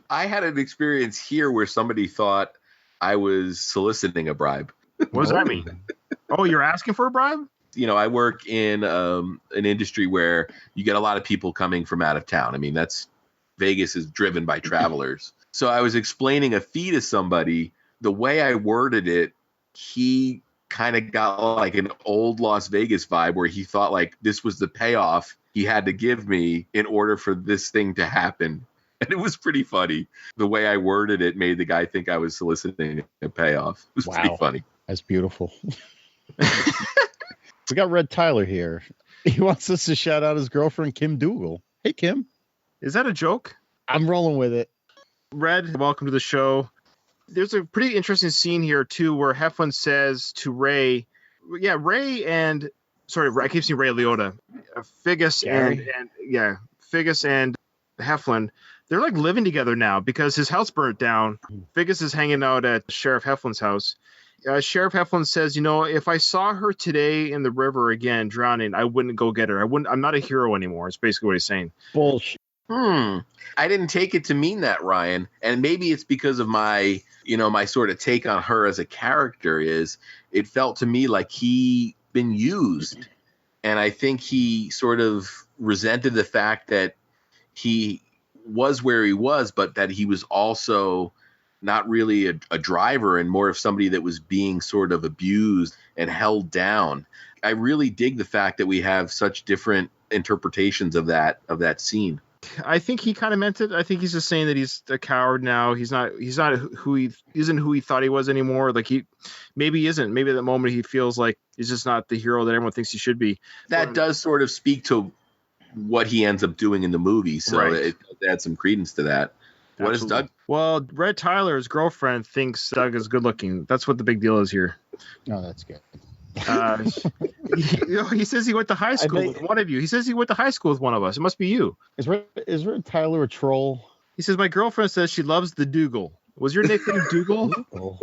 I had an experience here where somebody thought I was soliciting a bribe. What does that mean? Oh, you're asking for a bribe? I work in an industry where you get a lot of people coming from out of town. I mean, Vegas is driven by travelers. So I was explaining a fee to somebody. The way I worded it, he kind of got like an old Las Vegas vibe where he thought like this was the payoff he had to give me in order for this thing to happen. And it was pretty funny. The way I worded it made the guy think I was soliciting a payoff. It was pretty funny. That's beautiful. We got Red Tyler here. He wants us to shout out his girlfriend, Kim Dougal. Hey, Kim. Is that a joke? I'm rolling with it. Red, welcome to the show. There's a pretty interesting scene here, too, where Heflin says to Ray, I keep saying Ray Liotta, Figgis and Heflin, they're like living together now because his house burnt down. Figgis is hanging out at Sheriff Heflin's house. Sheriff Heflin says, if I saw her today in the river again drowning, I wouldn't go get her. I'm not a hero anymore. It's basically what he's saying. Bullshit. I didn't take it to mean that, Ryan. And maybe it's because of my sort of take on her as a character is it felt to me like he been used. And I think he sort of resented the fact that he was where he was, but that he was also not really a driver and more of somebody that was being sort of abused and held down. I really dig the fact that we have such different interpretations of that scene. I think he kind of meant it. I think he's just saying that he's a coward now. He's not who he isn't who he thought he was anymore. Like maybe he isn't. Maybe at that moment he feels like he's just not the hero that everyone thinks he should be. That does sort of speak to what he ends up doing in the movie. So it adds some credence to that. What is Doug? Well, Red Tyler's girlfriend thinks Doug is good looking. That's what the big deal is here. Oh, that's good. He says he went to high school with one of you. He says he went to high school with one of us. It must be you. Is Red Tyler a troll? He says, my girlfriend says she loves the Dougal. Was your nickname Dougal? No.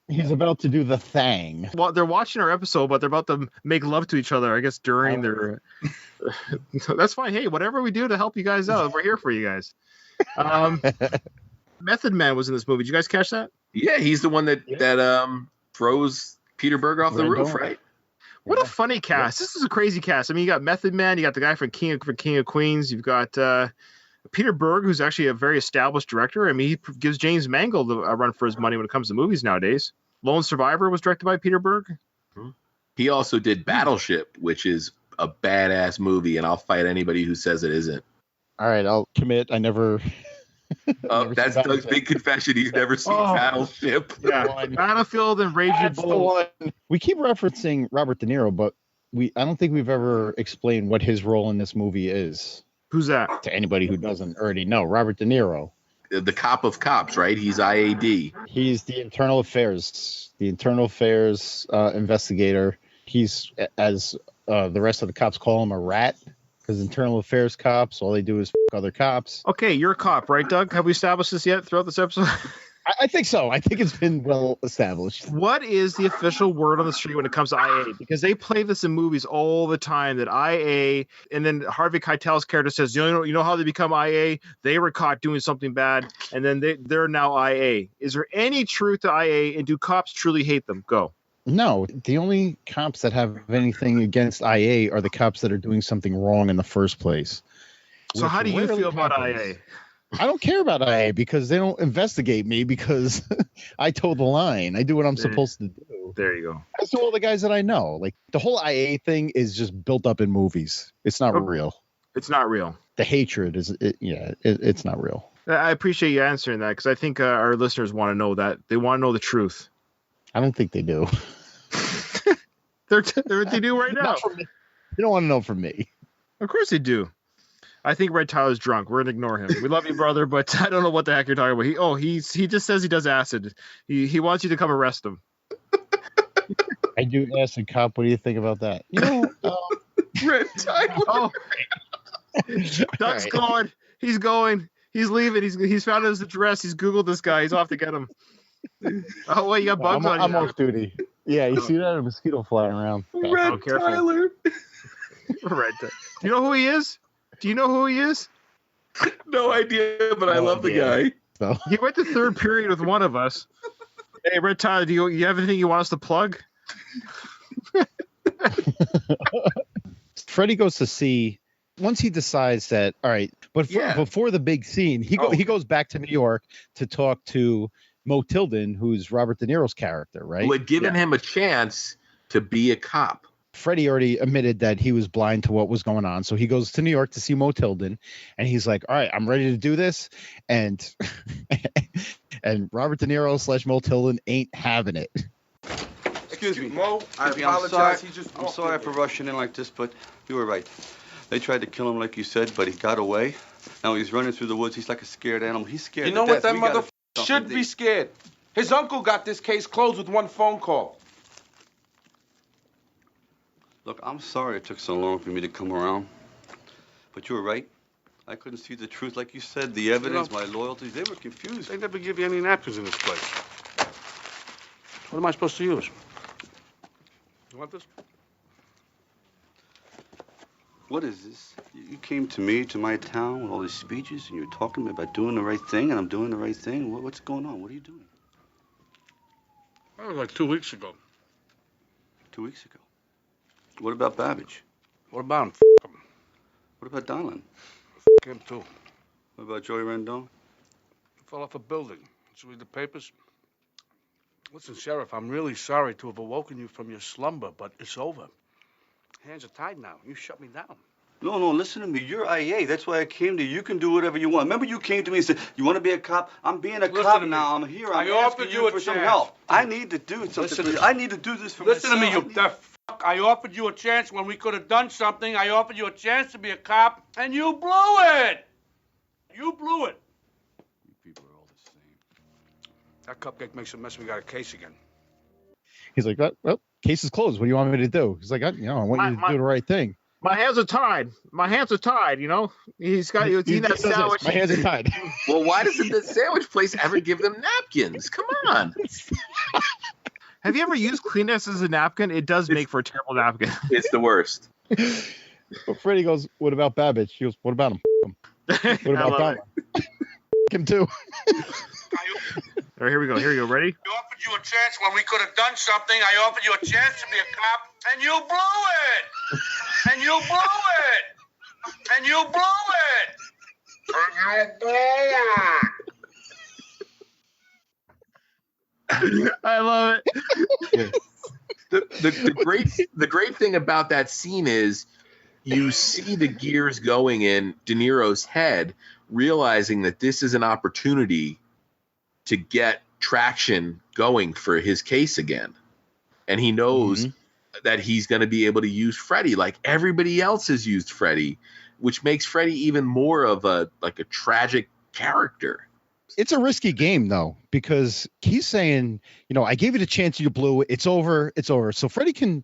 He's about to do the thing. Well, they're watching our episode, but they're about to make love to each other, I guess, during their... That's fine. Hey, whatever we do to help you guys out, we're here for you guys. Method Man was in this movie. Did you guys catch that? Yeah, he's the one that throws Peter Berg off the roof, right? What a funny cast. This is a crazy cast. I mean, you got Method Man, you got the guy from King of Queens, you've got Peter Berg, who's actually a very established director. I mean, he gives James Mangold a run for his money when it comes to movies nowadays. Lone Survivor was directed by Peter Berg. He also did Battleship, which is a badass movie, and I'll fight anybody who says it isn't. All right, I'll commit. I never... That's Doug's big confession. He's never seen Battleship. Yeah, Battlefield and Raging Bull. We keep referencing Robert De Niro, but I don't think we've ever explained what his role in this movie is. Who's that? To anybody who doesn't already know, Robert De Niro. The cop of cops, right? He's IAD. He's the internal affairs investigator. He's, as the rest of the cops call him, a rat. Because internal affairs cops, all they do is f*** other cops. Okay, you're a cop, right, Doug? Have we established this yet throughout this episode? I think so. I think it's been well established. What is the official word on the street when it comes to IA? Because they play this in movies all the time, that IA, and then Harvey Keitel's character says, you know how they become IA? They were caught doing something bad, and then they're now IA. Is there any truth to IA, and do cops truly hate them? Go. No, the only cops that have anything against IA are the cops that are doing something wrong in the first place. So how do you feel about IA? I don't care about IA because they don't investigate me because I toe the line. I do what I'm supposed to do. There you go. As to all the guys that I know. Like, the whole IA thing is just built up in movies. It's not real. It's not real. The hatred it's not real. I appreciate you answering that because I think our listeners want to know that. They want to know the truth. I don't think they do. They do right now. They don't want to know from me. Of course they do. I think Red Tyler's drunk. We're gonna ignore him. We love you, brother, but I don't know what the heck you're talking about. He just says he does acid. He wants you to come arrest him. I do acid cop. What do you think about that? Red Tyler. Doug's going. He's going. He's leaving. He's found his address. He's Googled this guy. He's off to get him. Oh wait, you got bugs on you. I'm off duty. Yeah, you see that? A mosquito flying around. Red Tyler. Red Tyler. Do you know who he is? No idea, but I love the guy. So. He went to third period with one of us. Hey, Red Tyler, do you have anything you want us to plug? Freddie goes to see, once he decides that, all right, but before the big scene, he goes back to New York to talk to Mo Tilden, who's Robert De Niro's character, right? Who had given him a chance to be a cop. Freddie already admitted that he was blind to what was going on. So he goes to New York to see Mo Tilden, and he's like, all right, I'm ready to do this. And Robert De Niro / Mo Tilden ain't having it. Excuse me, Mo. I apologize. I'm sorry for rushing in like this, but you were right. They tried to kill him like you said, but he got away. Now he's running through the woods. He's like a scared animal. He's scared. You know what? That motherfucker should be scared. His uncle got this case closed with one phone call. Look, I'm sorry it took so long for me to come around. But you were right. I couldn't see the truth like you said. The evidence, my loyalties, they were confused. They never give you any napkins in this place. What am I supposed to use? You want this? What is this? You came to me, to my town, with all these speeches, and you're talking about doing the right thing, and I'm doing the right thing. What's going on? What are you doing? That was like 2 weeks ago. 2 weeks ago? What about Babbage? What about him? F*** him. What about Donlin? F*** him, too. What about Joey Rendon? He fell off a building. Did you read the papers? Listen, Sheriff, I'm really sorry to have awoken you from your slumber, but it's over. Hands are tied now. You shut me down. No, listen to me. You're IA. That's why I came to you. You can do whatever you want. Remember you came to me and said, you want to be a cop? I'm being a cop now. I'm here. I'm asking you for some help. I need to do something. I need to do this for myself. Listen to me, you deaf fuck. I offered you a chance when we could have done something. I offered you a chance to be a cop, and you blew it. You blew it. You people are all the same. That cupcake makes a mess. We got a case again. He's like, well, case is closed. What do you want me to do? He's like, I want you to do the right thing. My hands are tied. He's eating that sandwich. My hands are tied. Well, why doesn't the sandwich place ever give them napkins? Come on. Have you ever used Kleenex as a napkin? It does make for a terrible napkin. It's the worst. But Freddie goes, what about Babbage? He goes, what about him? What about Dahmer? Him too. All right, here we go. Ready? I offered you a chance when we could have done something. I offered you a chance to be a cop, and you blew it. And you blew it. And you blew it. And you blew it. I love it. The great thing about that scene is you see the gears going in De Niro's head, realizing that this is an opportunity to get traction going for his case again. And he knows that he's going to be able to use Freddy like everybody else has used Freddy, which makes Freddy even more of a tragic character. It's a risky game, though, because he's saying, I gave you the chance, you blew it. It's over. So Freddy can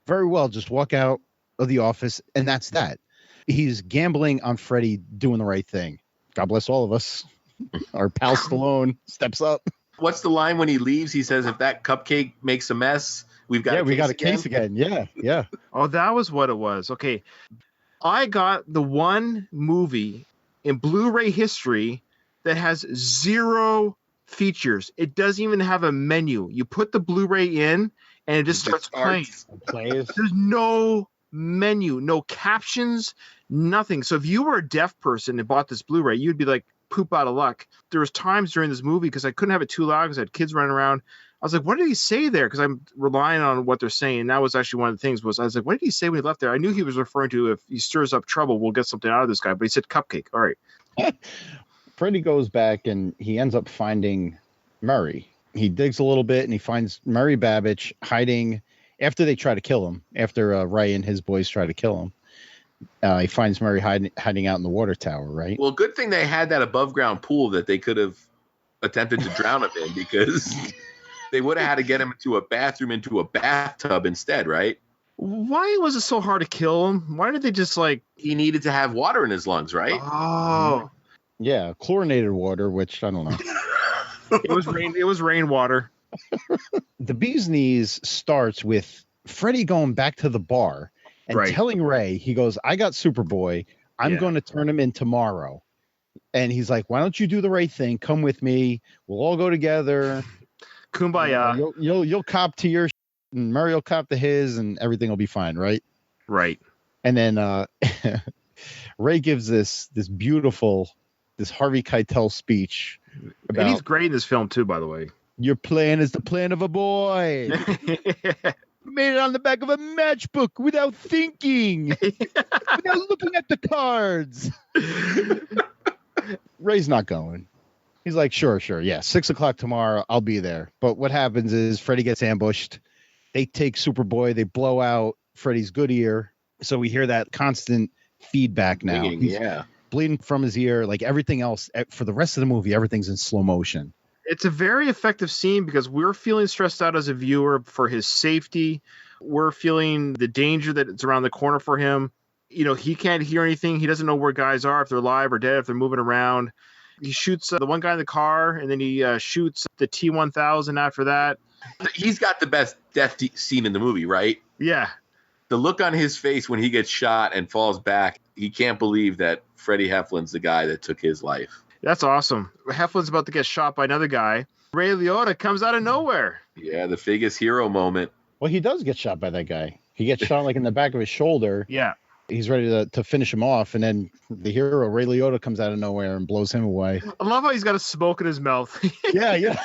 very well just walk out of the office, and that's that. He's gambling on Freddy doing the right thing. God bless all of us. Our pal Stallone steps up. What's the line when he leaves? He says, if that cupcake makes a mess, we got a case again. Yeah. Oh, that was what it was. Okay. I got the one movie in Blu-ray history that has 0 features. It doesn't even have a menu. You put the Blu-ray in and it just starts playing. There's no menu, no captions, nothing. So if you were a deaf person and bought this Blu-ray, you'd be like poop out of luck. There was times during this movie because I couldn't have it too loud because I had kids running around. I was like, what did he say there? Because I'm relying on what they're saying. And that was actually one of the things I was like, what did he say when he left there? I knew he was referring to if he stirs up trouble, we'll get something out of this guy. But he said cupcake. All right. Freddie goes back and he ends up finding Murray. He digs a little bit and he finds Murray Babbage hiding after they try to kill him, after Ray and his boys try to kill him. He finds Murray hiding out in the water tower, right? Well, good thing they had that above ground pool that they could have attempted to drown him in, because they would have had to get him into a bathroom, into a bathtub instead, right? Why was it so hard to kill him? Why did they just he needed to have water in his lungs, right? Oh. Yeah, chlorinated water, which I don't know. It was rainwater. The bee's knees starts with Freddie going back to the bar and telling Ray, he goes, I got Superboy. I'm going to turn him in tomorrow. And he's like, why don't you do the right thing? Come with me. We'll all go together. Kumbaya. You'll cop to your and Murray will cop to his and everything will be fine, right? Right. And then Ray gives this beautiful, this Harvey Keitel speech. And he's great in this film too, by the way. Your plan is the plan of a boy. Made it on the back of a matchbook without thinking, without looking at the cards. Ray's not going. He's like, sure. Yeah, 6:00 tomorrow. I'll be there. But what happens is Freddie gets ambushed. They take Superboy. They blow out Freddie's good ear. So we hear that constant feedback now. He's bleeding from his ear. Like everything else for the rest of the movie, everything's in slow motion. It's a very effective scene because we're feeling stressed out as a viewer for his safety. We're feeling the danger that it's around the corner for him. He can't hear anything. He doesn't know where guys are, if they're alive or dead, if they're moving around. He shoots the one guy in the car, and then he shoots the T-1000 after that. He's got the best death scene in the movie, right? Yeah. The look on his face when he gets shot and falls back, he can't believe that Freddie Heflin's the guy that took his life. That's awesome. Heflin's about to get shot by another guy. Ray Liotta comes out of nowhere. Yeah, the biggest hero moment. Well, he does get shot by that guy. He gets shot like in the back of his shoulder. Yeah. He's ready to finish him off, and then the hero, Ray Liotta, comes out of nowhere and blows him away. I love how he's got a smoke in his mouth. Yeah.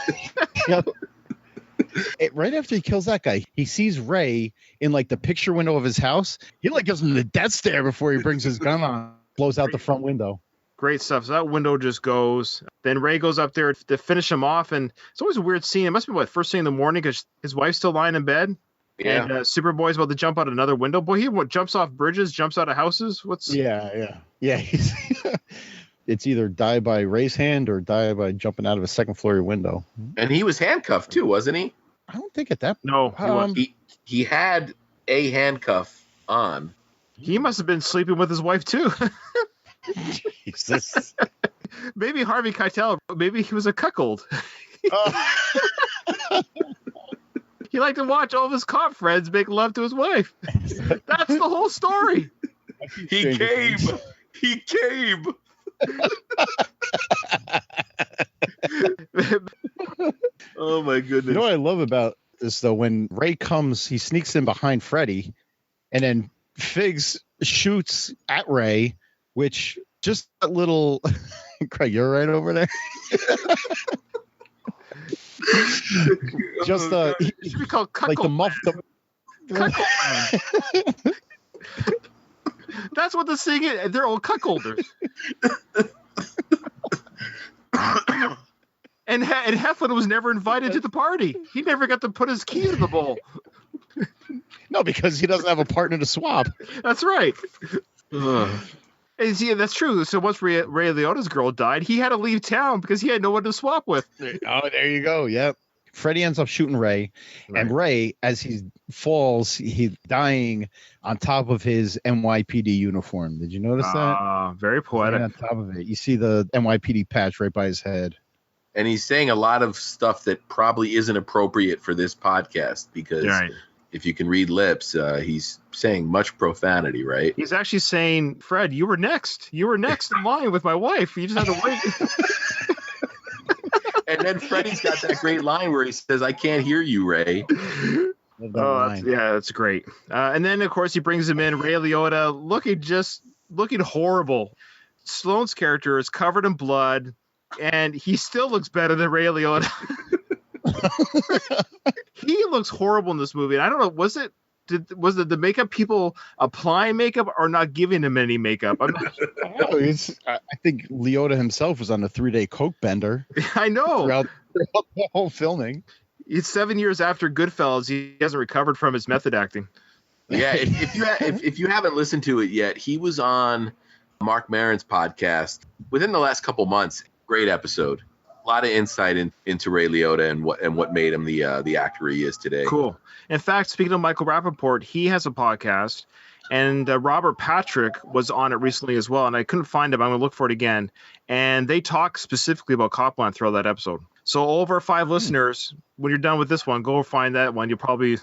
Right after he kills that guy, he sees Ray in like the picture window of his house. He like gives him the death stare before he brings his gun on, blows out the front window. Great stuff. So that window just goes. Then Ray goes up there to finish him off, and it's always a weird scene. It must be first thing in the morning because his wife's still lying in bed. Yeah. And Superboy's about to jump out another window. Boy, he jumps off bridges, jumps out of houses. Yeah. It's either die by Ray's hand or die by jumping out of a second floor window. And he was handcuffed too, wasn't he? I don't think at that. No, he had a handcuff on. He must have been sleeping with his wife too. Jesus. Maybe Harvey Keitel. Maybe he was a cuckold. He liked to watch all of his cop friends make love to his wife. That's the whole story. He came. Oh my goodness. You know what I love about this though? When Ray comes, he sneaks in behind Freddy, and then Figs shoots at Ray, which just a little. Craig, you're right over there. Just it should be called like the muff. That's what the thing is. They're all cuckolders. And Heflin was never invited to the party. He never got to put his keys in the bowl. No, because he doesn't have a partner to swap. That's right. And see, that's true. So once Ray Liotta's girl died, he had to leave town because he had no one to swap with. Oh, there you go. Yep. Freddy ends up shooting Ray, and Ray, as he falls, he's dying on top of his NYPD uniform. Did you notice that? Very poetic. On top of it, you see the NYPD patch right by his head. And he's saying a lot of stuff that probably isn't appropriate for this podcast because if you can read lips, he's saying much profanity, right? He's actually saying, Fred, you were next. You were next in line with my wife. You just had to wait. And then Freddy's got that great line where he says, I can't hear you, Ray. That's great. And then, of course, he brings him in, Ray Liotta, looking horrible. Stallone's character is covered in blood, and he still looks better than Ray Liotta. He looks horrible in this movie. And I don't know, was it the makeup people applying makeup or not giving him any makeup? I'm not sure. I think Liotta himself was on a 3-day coke bender. I know. Throughout the whole filming. It's 7 years after Goodfellas. He hasn't recovered from his method acting. Yeah, if you haven't listened to it yet, he was on Mark Maron's podcast within the last couple months. Great episode. A lot of insight into Ray Liotta and what made him the actor he is today. Cool. In fact, speaking of Michael Rapaport, he has a podcast, and Robert Patrick was on it recently as well, and I couldn't find him. I'm going to look for it again. And they talk specifically about Copland throughout that episode. So all of our 5 listeners, when you're done with this one, go find that one. You'll probably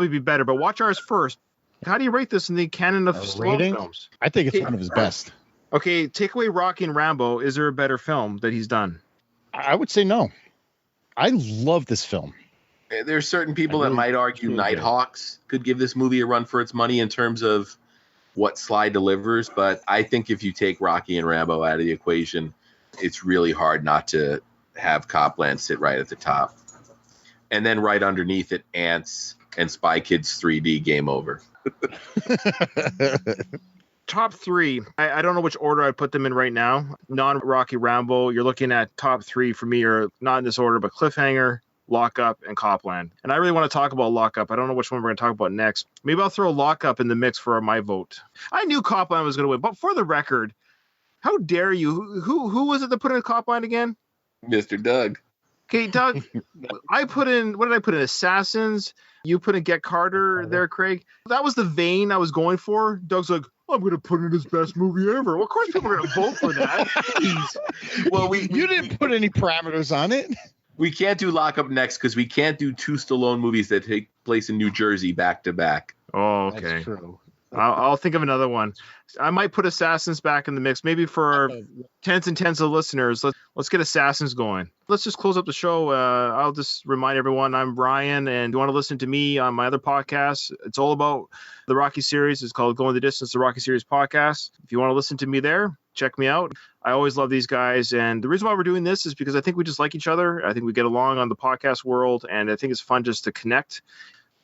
be better. But watch ours first. How do you rate this in the canon of Stallone films? I think it's one of his best. Okay, take away Rocky and Rambo. Is there a better film that he's done? I would say no. I love this film. There's certain people that might argue Nighthawks could give this movie a run for its money in terms of what Sly delivers, but I think if you take Rocky and Rambo out of the equation, it's really hard not to have Copland sit right at the top. And then right underneath it, Ants and Spy Kids 3D, game over. Top 3. I don't know which order I put them in right now. Non-Rocky Rambo, you're looking at top 3 for me, or not in this order, but Cliffhanger, Lockup, and Copland. And I really want to talk about Lockup. I don't know which one we're going to talk about next. Maybe I'll throw Lockup in the mix for my vote. I knew Copland was going to win, but for the record, how dare you? Who was it that put in Copland again? Mr. Doug. Okay, Doug, I put in, what did I put in? Assassins. You put in Get Carter there, Craig. That was the vein I was going for. Doug's like, I'm going to put in his best movie ever. Well, of course people are going to vote for that. Well, you didn't put any parameters on it. We can't do Lockup next because we can't do 2 Stallone movies that take place in New Jersey back to back. Oh, okay. That's true. I'll think of another one. I might put Assassins back in the mix. Maybe for our tens and tens of listeners, let's get Assassins going. Let's just close up the show. I'll just remind everyone, I'm Brian, and you want to listen to me on my other podcast. It's all about the Rocky series. It's called Going the Distance, the Rocky Series podcast. If you want to listen to me there, check me out. I always love these guys. And the reason why we're doing this is because I think we just like each other. I think we get along on the podcast world, and I think it's fun just to connect.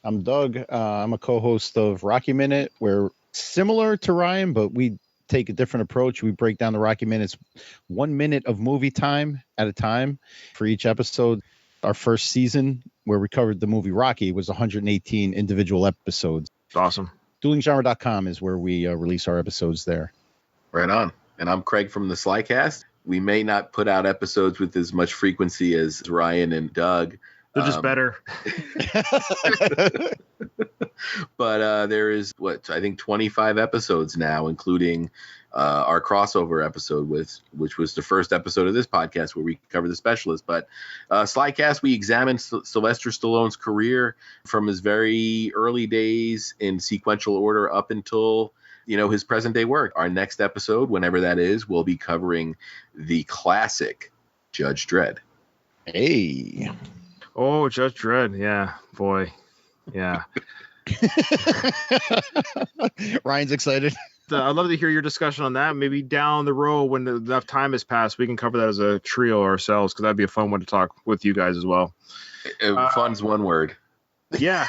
I'm Doug. I'm a co-host of Rocky Minute. We're similar to Ryan, but we take a different approach. We break down the Rocky Minutes 1 minute of movie time at a time for each episode. Our first season, where we covered the movie Rocky, was 118 individual episodes. It's awesome. Duelinggenre.com is where we release our episodes there. Right on. And I'm Craig from the Slycast. We may not put out episodes with as much frequency as Ryan and Doug. They're just better. But there is, I think 25 episodes now, including our crossover episode, which was the first episode of this podcast where we cover the specialist. But Slycast, we examined Sylvester Stallone's career from his very early days in sequential order up until his present day work. Our next episode, whenever that is, we'll be covering the classic Judge Dredd. Hey. Oh, Judge Dredd. Yeah, boy. Yeah. Ryan's excited. I'd love to hear your discussion on that. Maybe down the road when enough time has passed, we can cover that as a trio ourselves, because that'd be a fun one to talk with you guys as well. Fun's one word. Yeah.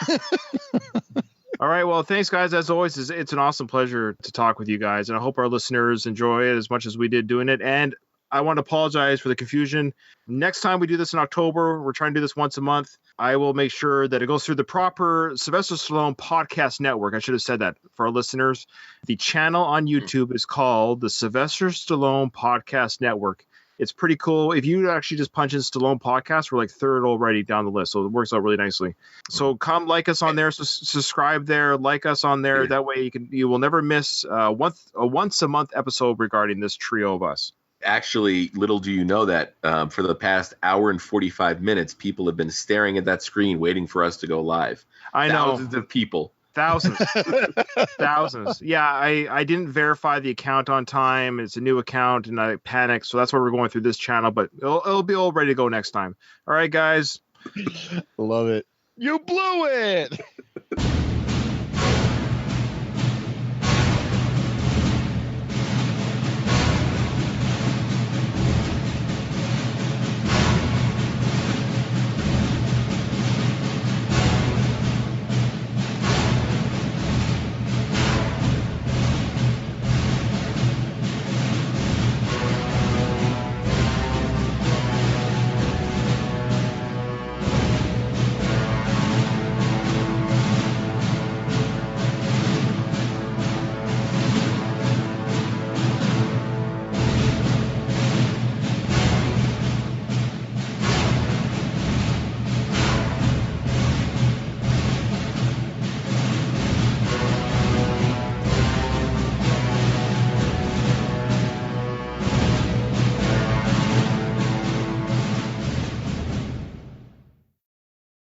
All right. Well, thanks, guys. As always, it's an awesome pleasure to talk with you guys, and I hope our listeners enjoy it as much as we did doing it. And I want to apologize for the confusion. Next time we do this in October, we're trying to do this once a month. I will make sure that it goes through the proper Sylvester Stallone podcast network. I should have said that for our listeners. The channel on YouTube is called the Sylvester Stallone Podcast Network. It's pretty cool. If you actually just punch in Stallone Podcast, we're like third already down the list. So it works out really nicely. So come like us on there, subscribe there, like us on there. That way you will never miss a once a month episode regarding this trio of us. Actually, little do you know that for the past hour and 45 minutes, people have been staring at that screen waiting for us to go live. I know. Thousands of people. Thousands. Thousands. Yeah, I didn't verify the account on time. It's a new account, and I panicked. So that's why we're going through this channel. But it'll be all ready to go next time. All right, guys. Love it. You blew it.